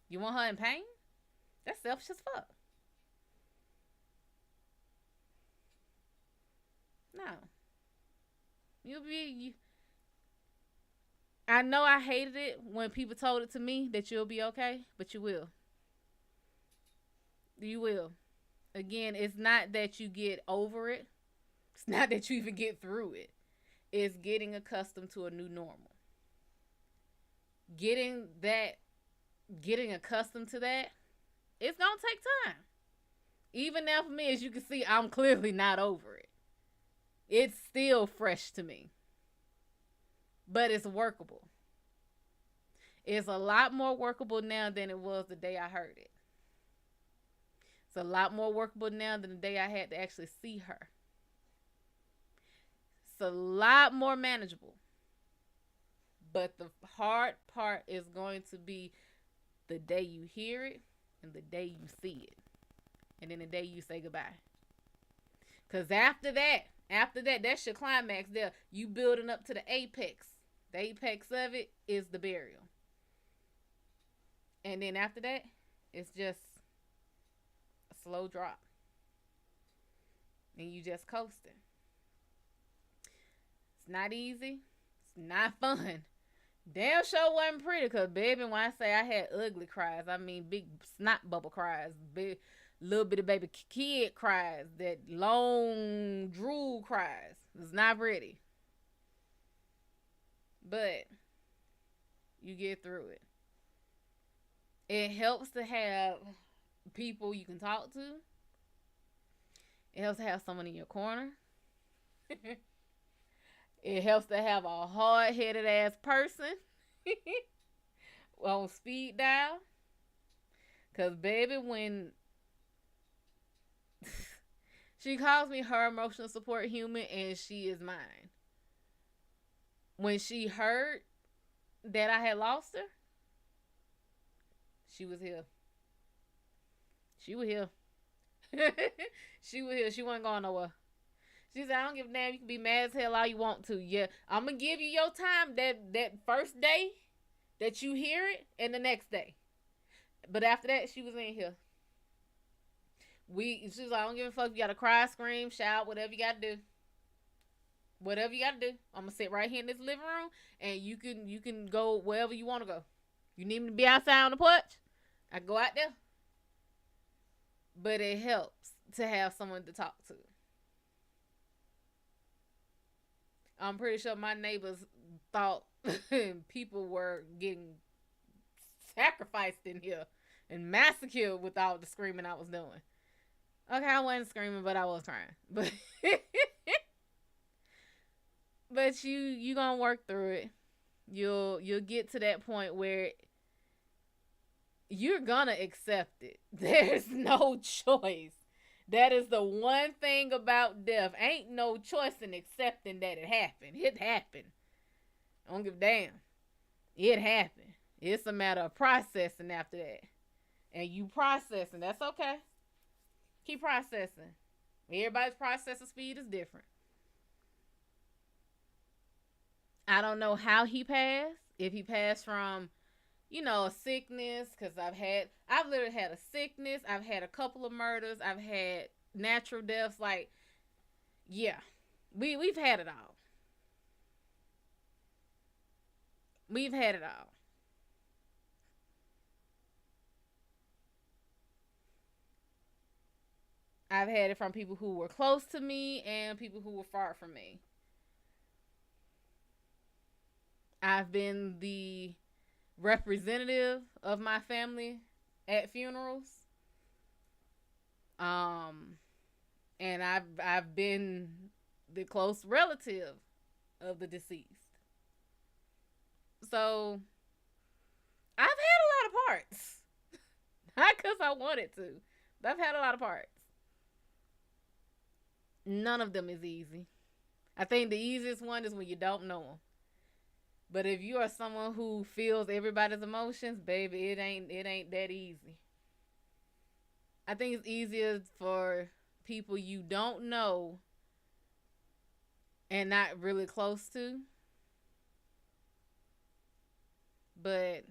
You want her in pain? That's selfish as fuck. No. I know I hated it when people told it to me that you'll be okay, but you will. You will. Again, it's not that you get over it. It's not that you even get through it. It's getting accustomed to a new normal. Getting accustomed to that, it's going to take time. Even now for me, as you can see, I'm clearly not over it. It's still fresh to me. But it's workable. It's a lot more workable now than it was the day I heard it. It's a lot more workable now than the day I had to actually see her. It's a lot more manageable. But the hard part is going to be the day you hear it and the day you see it. And then the day you say goodbye. Because after that, After that, that's your climax there. You building up to the apex. The apex of it is the burial. And then after that, it's just a slow drop. And you just coasting. It's not easy. It's not fun. Damn sure wasn't pretty, because baby, when I say I had ugly cries, I mean big snot bubble cries, big little bit of baby kid cries, that long drool cries. It's not pretty. But you get through it. It helps to have people you can talk to. It helps to have someone in your corner. It helps to have a hard-headed ass person on speed dial. Because, baby, when she calls me her emotional support human, and she is mine. When she heard that I had lost her, she was here. She was here. She was here. She wasn't going nowhere. She said, I don't give a damn. You can be mad as hell all you want to. Yeah, I'm going to give you your time that first day that you hear it, and the next day. But after that, she was in here. She was like, I don't give a fuck. You got to cry, scream, shout, whatever you got to do. Whatever you got to do. I'm going to sit right here in this living room, and you can go wherever you want to go. You need me to be outside on the porch? I go out there. But it helps to have someone to talk to. I'm pretty sure my neighbors thought people were getting sacrificed in here and massacred with all the screaming I was doing. Okay, I wasn't screaming, but I was trying. But you gonna work through it. You'll get to that point where you're gonna accept it. There's no choice. That is the one thing about death. Ain't no choice in accepting that it happened. It happened. I don't give a damn. It happened. It's a matter of processing after that. And you processing. That's okay. Keep processing. Everybody's processing speed is different. I don't know how he passed. If he passed from, a sickness, because I've literally had a sickness. I've had a couple of murders. I've had natural deaths. Like, yeah, we've had it all. We've had it all. I've had it from people who were close to me and people who were far from me. I've been the representative of my family at funerals. And I've been the close relative of the deceased. So I've had a lot of parts. Not because I wanted to, but I've had a lot of parts. None of them is easy. I think the easiest one is when you don't know them. But if you are someone who feels everybody's emotions, baby, it ain't that easy. I think it's easier for people you don't know and not really close to. But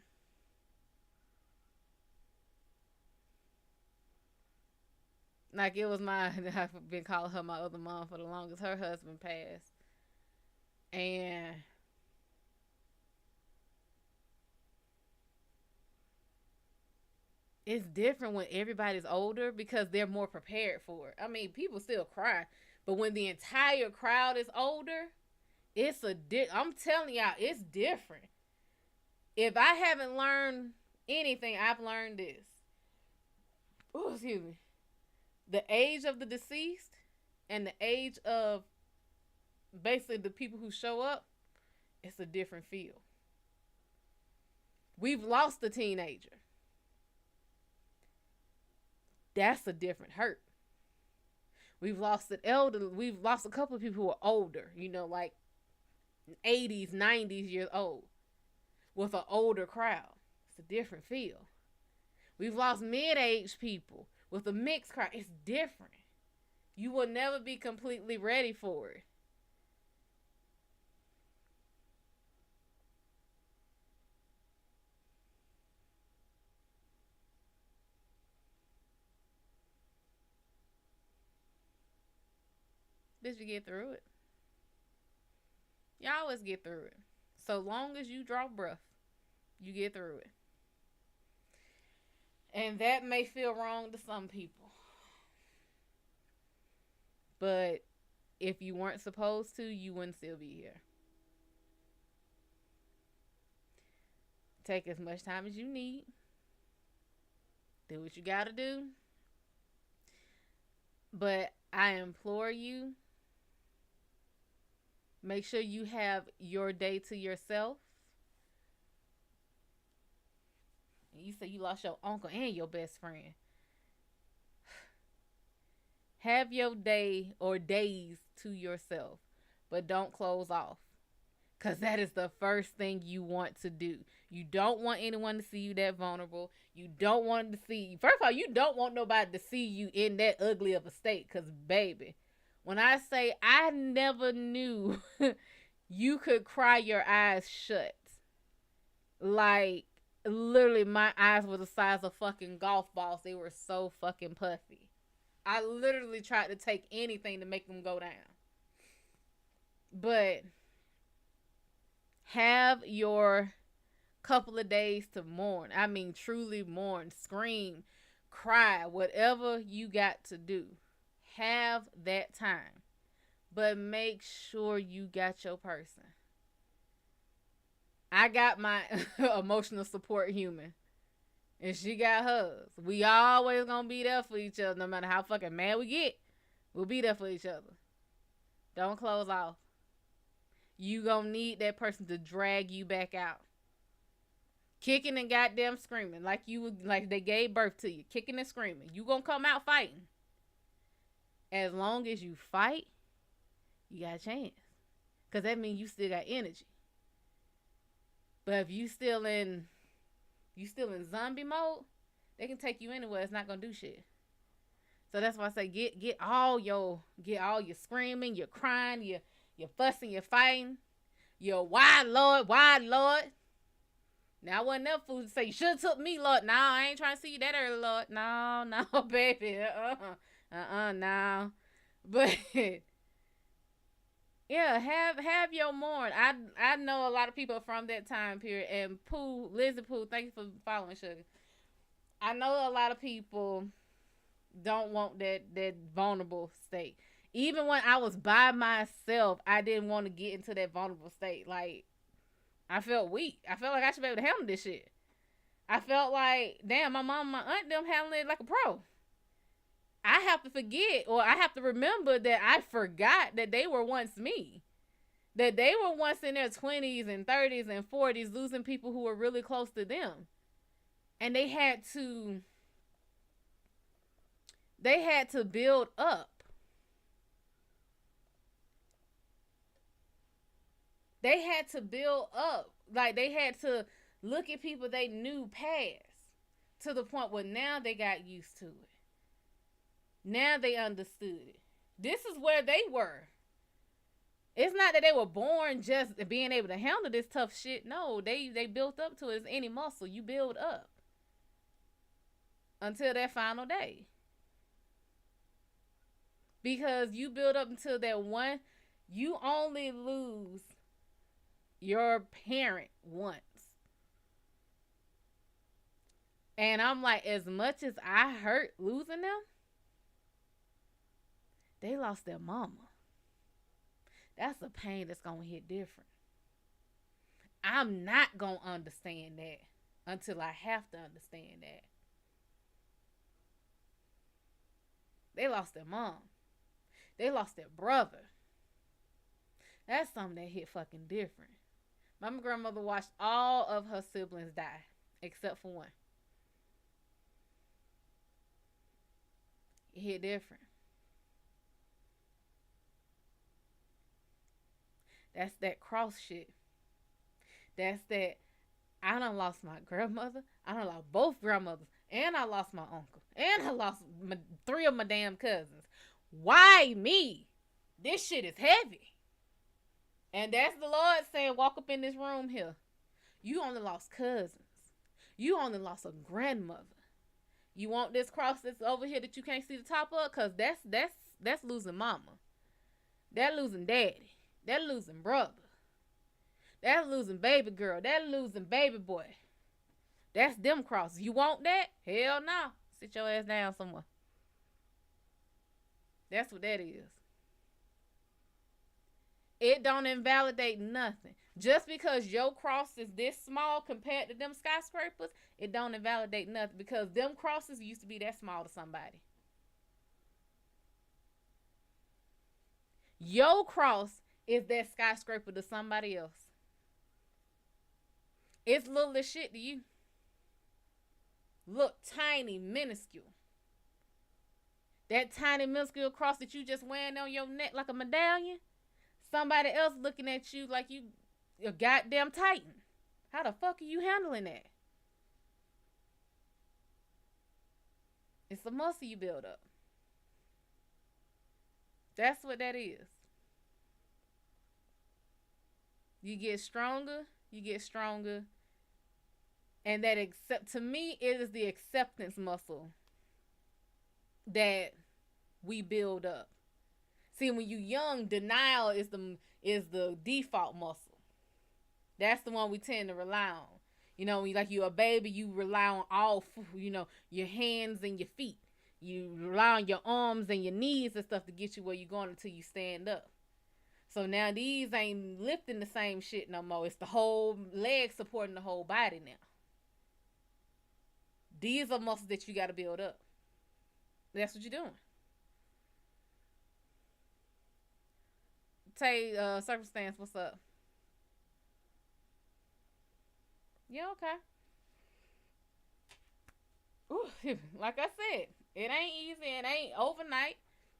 like, it was I've been calling her my other mom for the longest. Her husband passed. And it's different when everybody's older because they're more prepared for it. I mean, people still cry, but when the entire crowd is older, I'm telling y'all, it's different. If I haven't learned anything, I've learned this. Oh, excuse me. The age of the deceased and the age of basically the people who show up, it's a different feel. We've lost a teenager. That's a different hurt. We've lost an elder. We've lost a couple of people who are older, like 80s, 90s years old, with an older crowd. It's a different feel. We've lost mid-aged people with a mixed crowd. It's different. You will never be completely ready for it. Bitch, you get through it. You always get through it. So long as you draw breath, you get through it. And that may feel wrong to some people. But if you weren't supposed to, you wouldn't still be here. Take as much time as you need. Do what you gotta do. But I implore you, make sure you have your day to yourself. You say you lost your uncle and your best friend. Have your day or days to yourself, but don't close off. Because that is the first thing you want to do. You don't want anyone to see you that vulnerable. You don't want to see, first of all, you don't want nobody to see you in that ugly of a state. Because, baby, when I say I never knew you could cry your eyes shut. Like, literally, my eyes were the size of fucking golf balls. They were so fucking puffy. I literally tried to take anything to make them go down. But have your couple of days to mourn. I mean, truly mourn, scream, cry, whatever you got to do. Have that time. But make sure you got your person. I got my emotional support human. And she got hers. We always gonna be there for each other. No matter how fucking mad we get, we'll be there for each other. Don't close off. You gonna need that person to drag you back out. Kicking and goddamn screaming. Like they gave birth to you. Kicking and screaming. You gonna come out fighting. As long as you fight, you got a chance. Because that means you still got energy. But if you still in zombie mode, they can take you anywhere. It's not gonna do shit. So that's why I say get all your screaming, your crying, your fussing, your fighting, your why Lord. Now I wasn't that fool to say you should have took me, Lord. No, I ain't trying to see you that early, Lord. No, baby. No. But yeah, have your mourn. I know a lot of people from that time period. And Lizzie Pooh, thank you for following, Sugar. I know a lot of people don't want that vulnerable state. Even when I was by myself, I didn't want to get into that vulnerable state. Like, I felt weak. I felt like I should be able to handle this shit. I felt like, damn, my mom, my aunt, them handling it like a pro. I have to forget, or I have to remember that I forgot that they were once me. That they were once in their 20s and 30s and 40s losing people who were really close to them. And they had to build up. They had to build up. Like, they had to look at people they knew past to the point where now they got used to it. Now they understood it. This is where they were. It's not that they were born just being able to handle this tough shit. No, they built up to it. As any muscle, you build up until that final day. Because you build up until that one, you only lose your parent once. And I'm like, as much as I hurt losing them, they lost their mama. That's a pain that's going to hit different. I'm not going to understand that until I have to understand that. They lost their mom. They lost their brother. That's something that hit fucking different. My grandmother watched all of her siblings die, except for one. It hit different. That's that cross shit. That's that I done lost my grandmother. I done lost both grandmothers. And I lost my uncle. And I lost 3 of my damn cousins. Why me? This shit is heavy. And that's the Lord saying, walk up in this room here. You only lost cousins. You only lost a grandmother. You want this cross that's over here that you can't see the top of? Because that's losing mama. That losing daddy. That losing brother. That losing baby girl. That losing baby boy. That's them crosses. You want that? Hell no. Sit your ass down somewhere. That's what that is. It don't invalidate nothing. Just because your cross is this small compared to them skyscrapers, it don't invalidate nothing. Because them crosses used to be that small to somebody. Your cross is that skyscraper to somebody else. It's little as shit to you. Look, tiny, minuscule. That tiny, minuscule cross that you just wearing on your neck like a medallion, somebody else looking at you like you a goddamn titan. How the fuck are you handling that? It's a muscle you build up. That's what that is. You get stronger, and that to me, it is the acceptance muscle that we build up. See, when you young, denial is the default muscle. That's the one we tend to rely on. You know, when you're a baby, you rely on all, your hands and your feet. You rely on your arms and your knees and stuff to get you where you're going until you stand up. So now these ain't lifting the same shit no more. It's the whole leg supporting the whole body now. These are muscles that you got to build up. That's what you're doing. Tay, circumstance, what's up? Yeah, okay. Ooh, like I said, it ain't easy. It ain't overnight.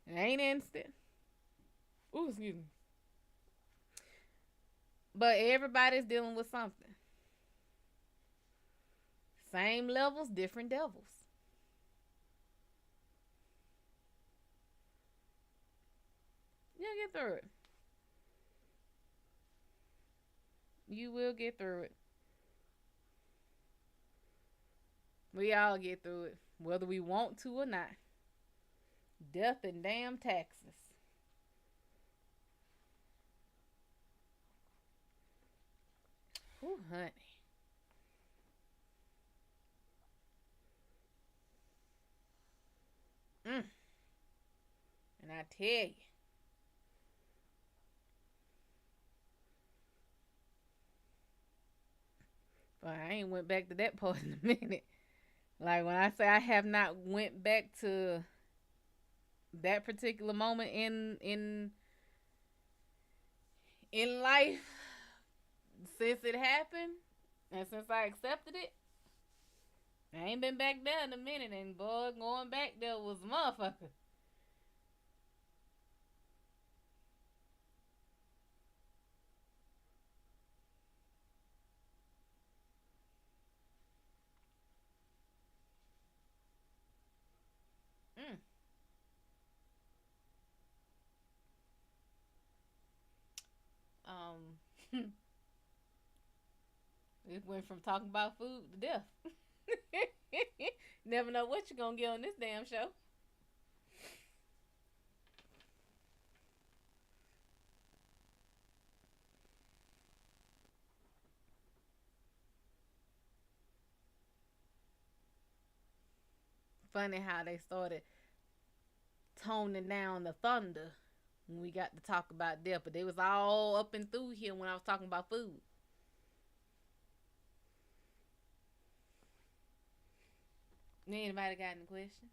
It ain't instant. Ooh, excuse me. But everybody's dealing with something. Same levels, different devils. You'll get through it. You will get through it. We all get through it, whether we want to or not. Death and damn taxes. Ooh, honey. And I tell you. But I ain't went back to that part in a minute. Like when I say I have not went back to that particular moment in life since it happened and since I accepted it, I ain't been back there in a minute. And boy, going back there was a motherfucker. Mm. It went from talking about food to death. Never know what you're gonna get on this damn show. Funny how they started toning down the thunder when we got to talk about death, but they was all up and through here when I was talking about food. Anybody got any questions?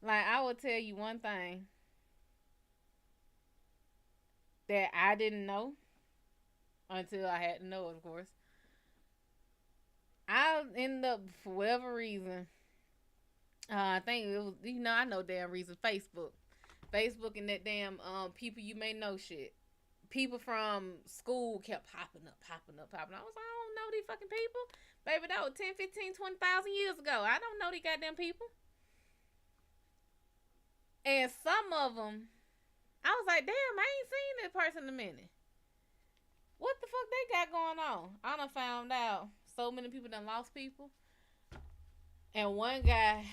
Like, I will tell you one thing that I didn't know until I had to know it, of course. I ended up, for whatever reason, I think it was, I know damn reason, Facebook. Facebook and that damn people you may know shit. People from school kept popping up. I was like, I don't know these fucking people. Baby, that was 10, 15, 20,000 years ago. I don't know these goddamn people. And some of them, I was like, damn, I ain't seen this person in a minute. What the fuck they got going on? I done found out so many people done lost people. And one guy,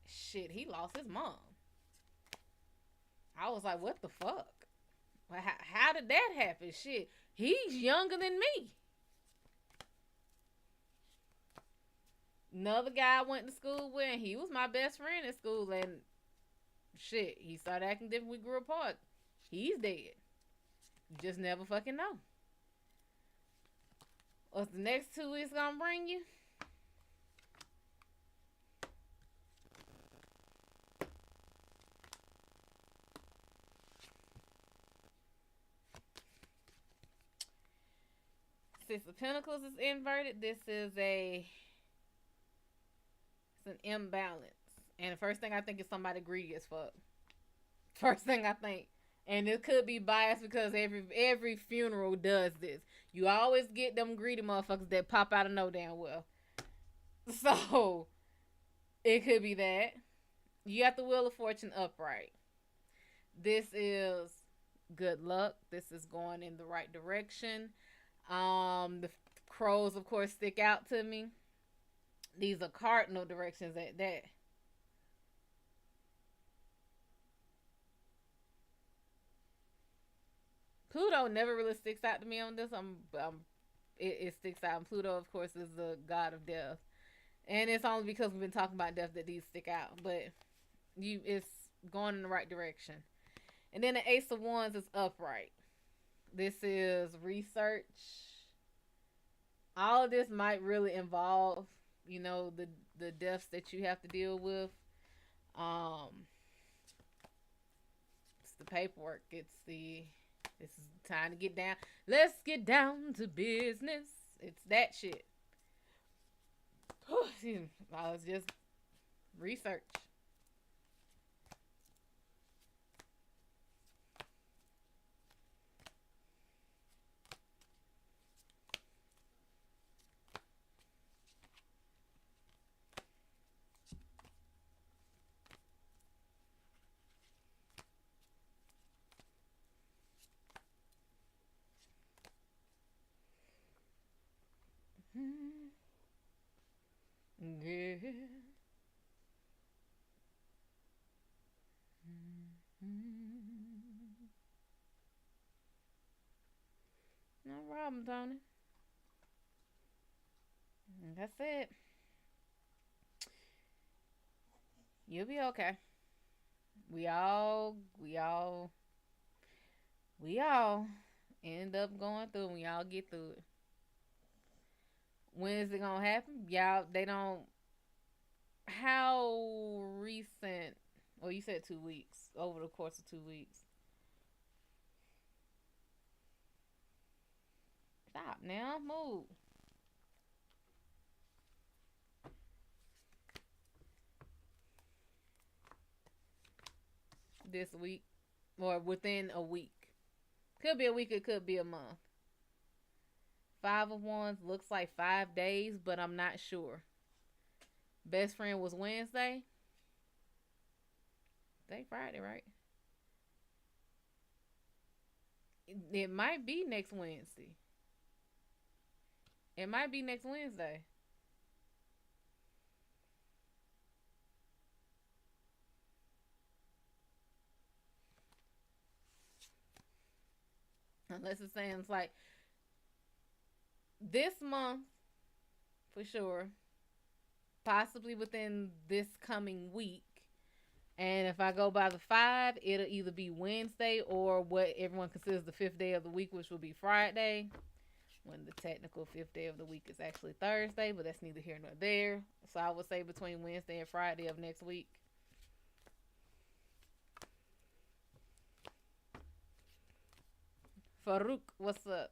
shit, he lost his mom. I was like, what the fuck? How did that happen? Shit, he's younger than me. Another guy I went to school with, and he was my best friend in school, and shit, he started acting different. We grew apart. He's dead. You just never fucking know. What's the next 2 weeks gonna bring you? Six of Pentacles is inverted. This is it's an imbalance. And the first thing I think is somebody greedy as fuck. First thing I think. And it could be biased because every funeral does this. You always get them greedy motherfuckers that pop out of no damn well. So, it could be that. You got the Wheel of Fortune upright. This is good luck. This is going in the right direction. The crows, of course, stick out to me. These are cardinal directions at that. Pluto never really sticks out to me on this. It sticks out. And Pluto, of course, is the god of death, and it's only because we've been talking about death that these stick out. But it's going in the right direction. And then the Ace of Wands is upright. This is research. All of this might really involve, the deaths that you have to deal with. It's the paperwork. This is time to get down. Let's get down to business. It's that shit. Excuse me. It's just research. Yeah. No problem, Tony. That's it. You'll be okay. We all end up going through it. We all get through it. When is it gonna happen? Y'all, they don't. How recent? Well, you said 2 weeks. Over the course of 2 weeks. Stop now. Move. This week. Or within a week. Could be a week, it could be a month. 5 of Wands looks like 5 days, but I'm not sure. Best friend was Wednesday. Today Friday, right? It might be next Wednesday. It might be next Wednesday. Unless it's saying it's like this month for sure. Possibly within this coming week. And if I go by the 5, it'll either be Wednesday or what everyone considers the 5th day of the week, which will be Friday. When the technical 5th day of the week is actually Thursday, but that's neither here nor there. So I would say between Wednesday and Friday of next week. Farouk, what's up?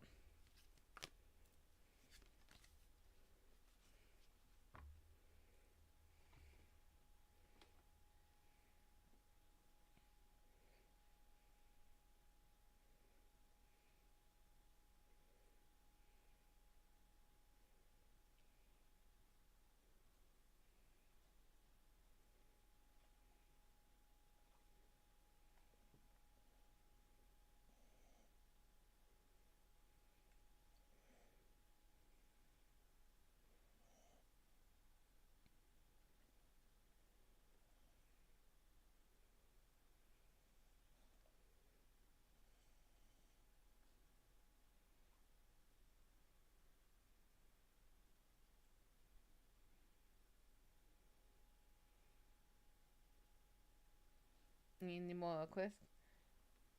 Any more questions?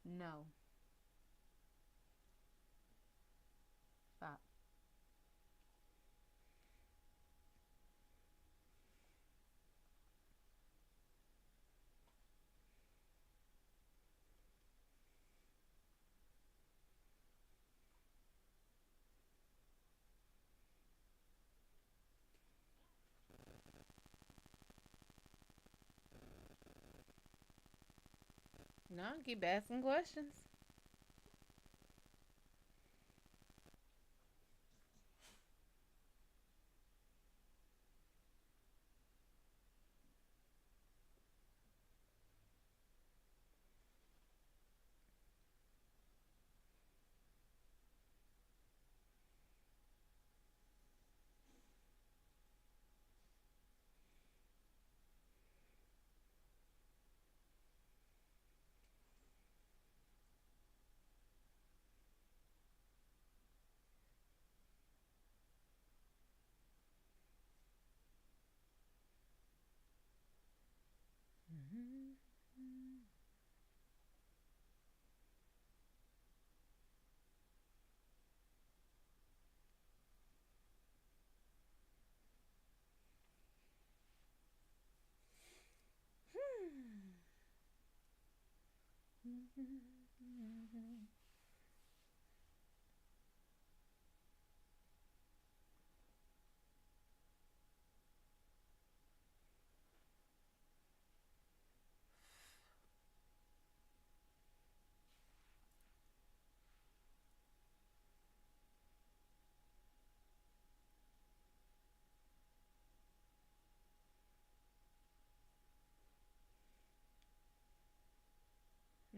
No. Stop. No, keep asking questions.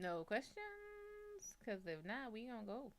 No questions? Because if not, we gonna go.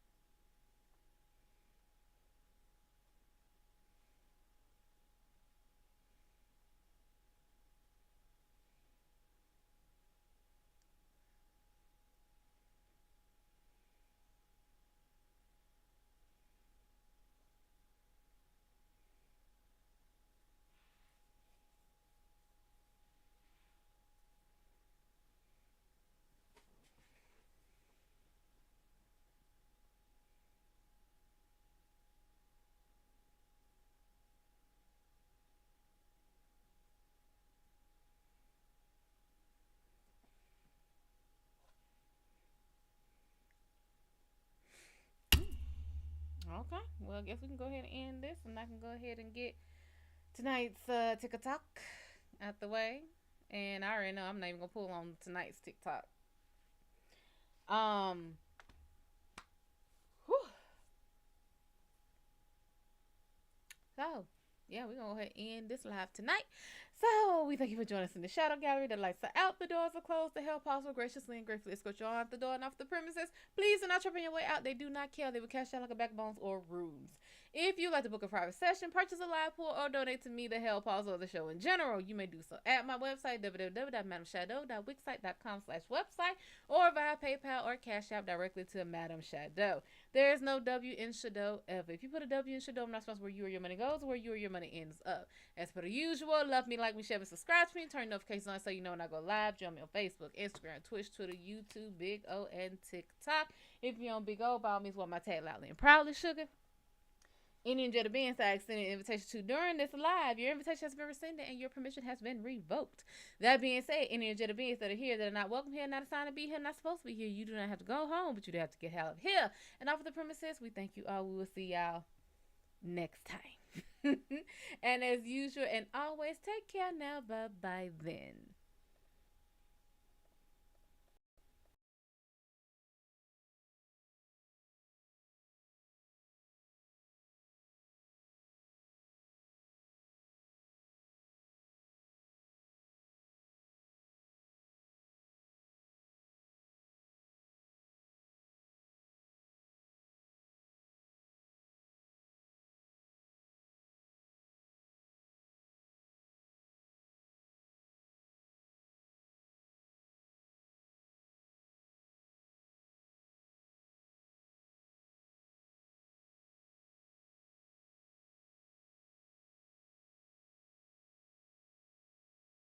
Okay. Well, I guess we can go ahead and end this, and I can go ahead and get tonight's TikTok out the way. And I already know I'm not even gonna pull on tonight's TikTok. Um. Whew. So, yeah, we're going to go ahead and end this live tonight. So, we thank you for joining us in the Shadow Gallery. The lights are out, the doors are closed. The Hellpaws will graciously and gratefully escort you on out the door and off the premises. Please do not trip on your way out. They do not care. They will cash out like a backbones or runes. If you'd like to book a private session, purchase a live pool, or donate to me, the Hellpaws, or the show in general, you may do so at my website, www.madamshado.wixsite.com/website, or via PayPal or Cash App directly to Madam Shado. There is no W in Shad'O ever. If you put a W in Shad'O, I'm not responsible where you or your money goes, where you or your money ends up. As per the usual, love me, like me, share me, subscribe to me, turn notifications on so you know when I go live. Join me on Facebook, Instagram, Twitch, Twitter, YouTube, Big O, and TikTok. If you're on Big O, by all means, want my tag loudly and proudly, sugar. Any and Jada beings I extended an invitation to during this live, your invitation has been rescinded and your permission has been revoked. That being said, any and Jada beings that are here that are not welcome here, not assigned to be here, not supposed to be here, you do not have to go home, but you do have to get out of here. And off of the premises, we thank you all. We will see y'all next time. And as usual and always, take care now. Bye bye then.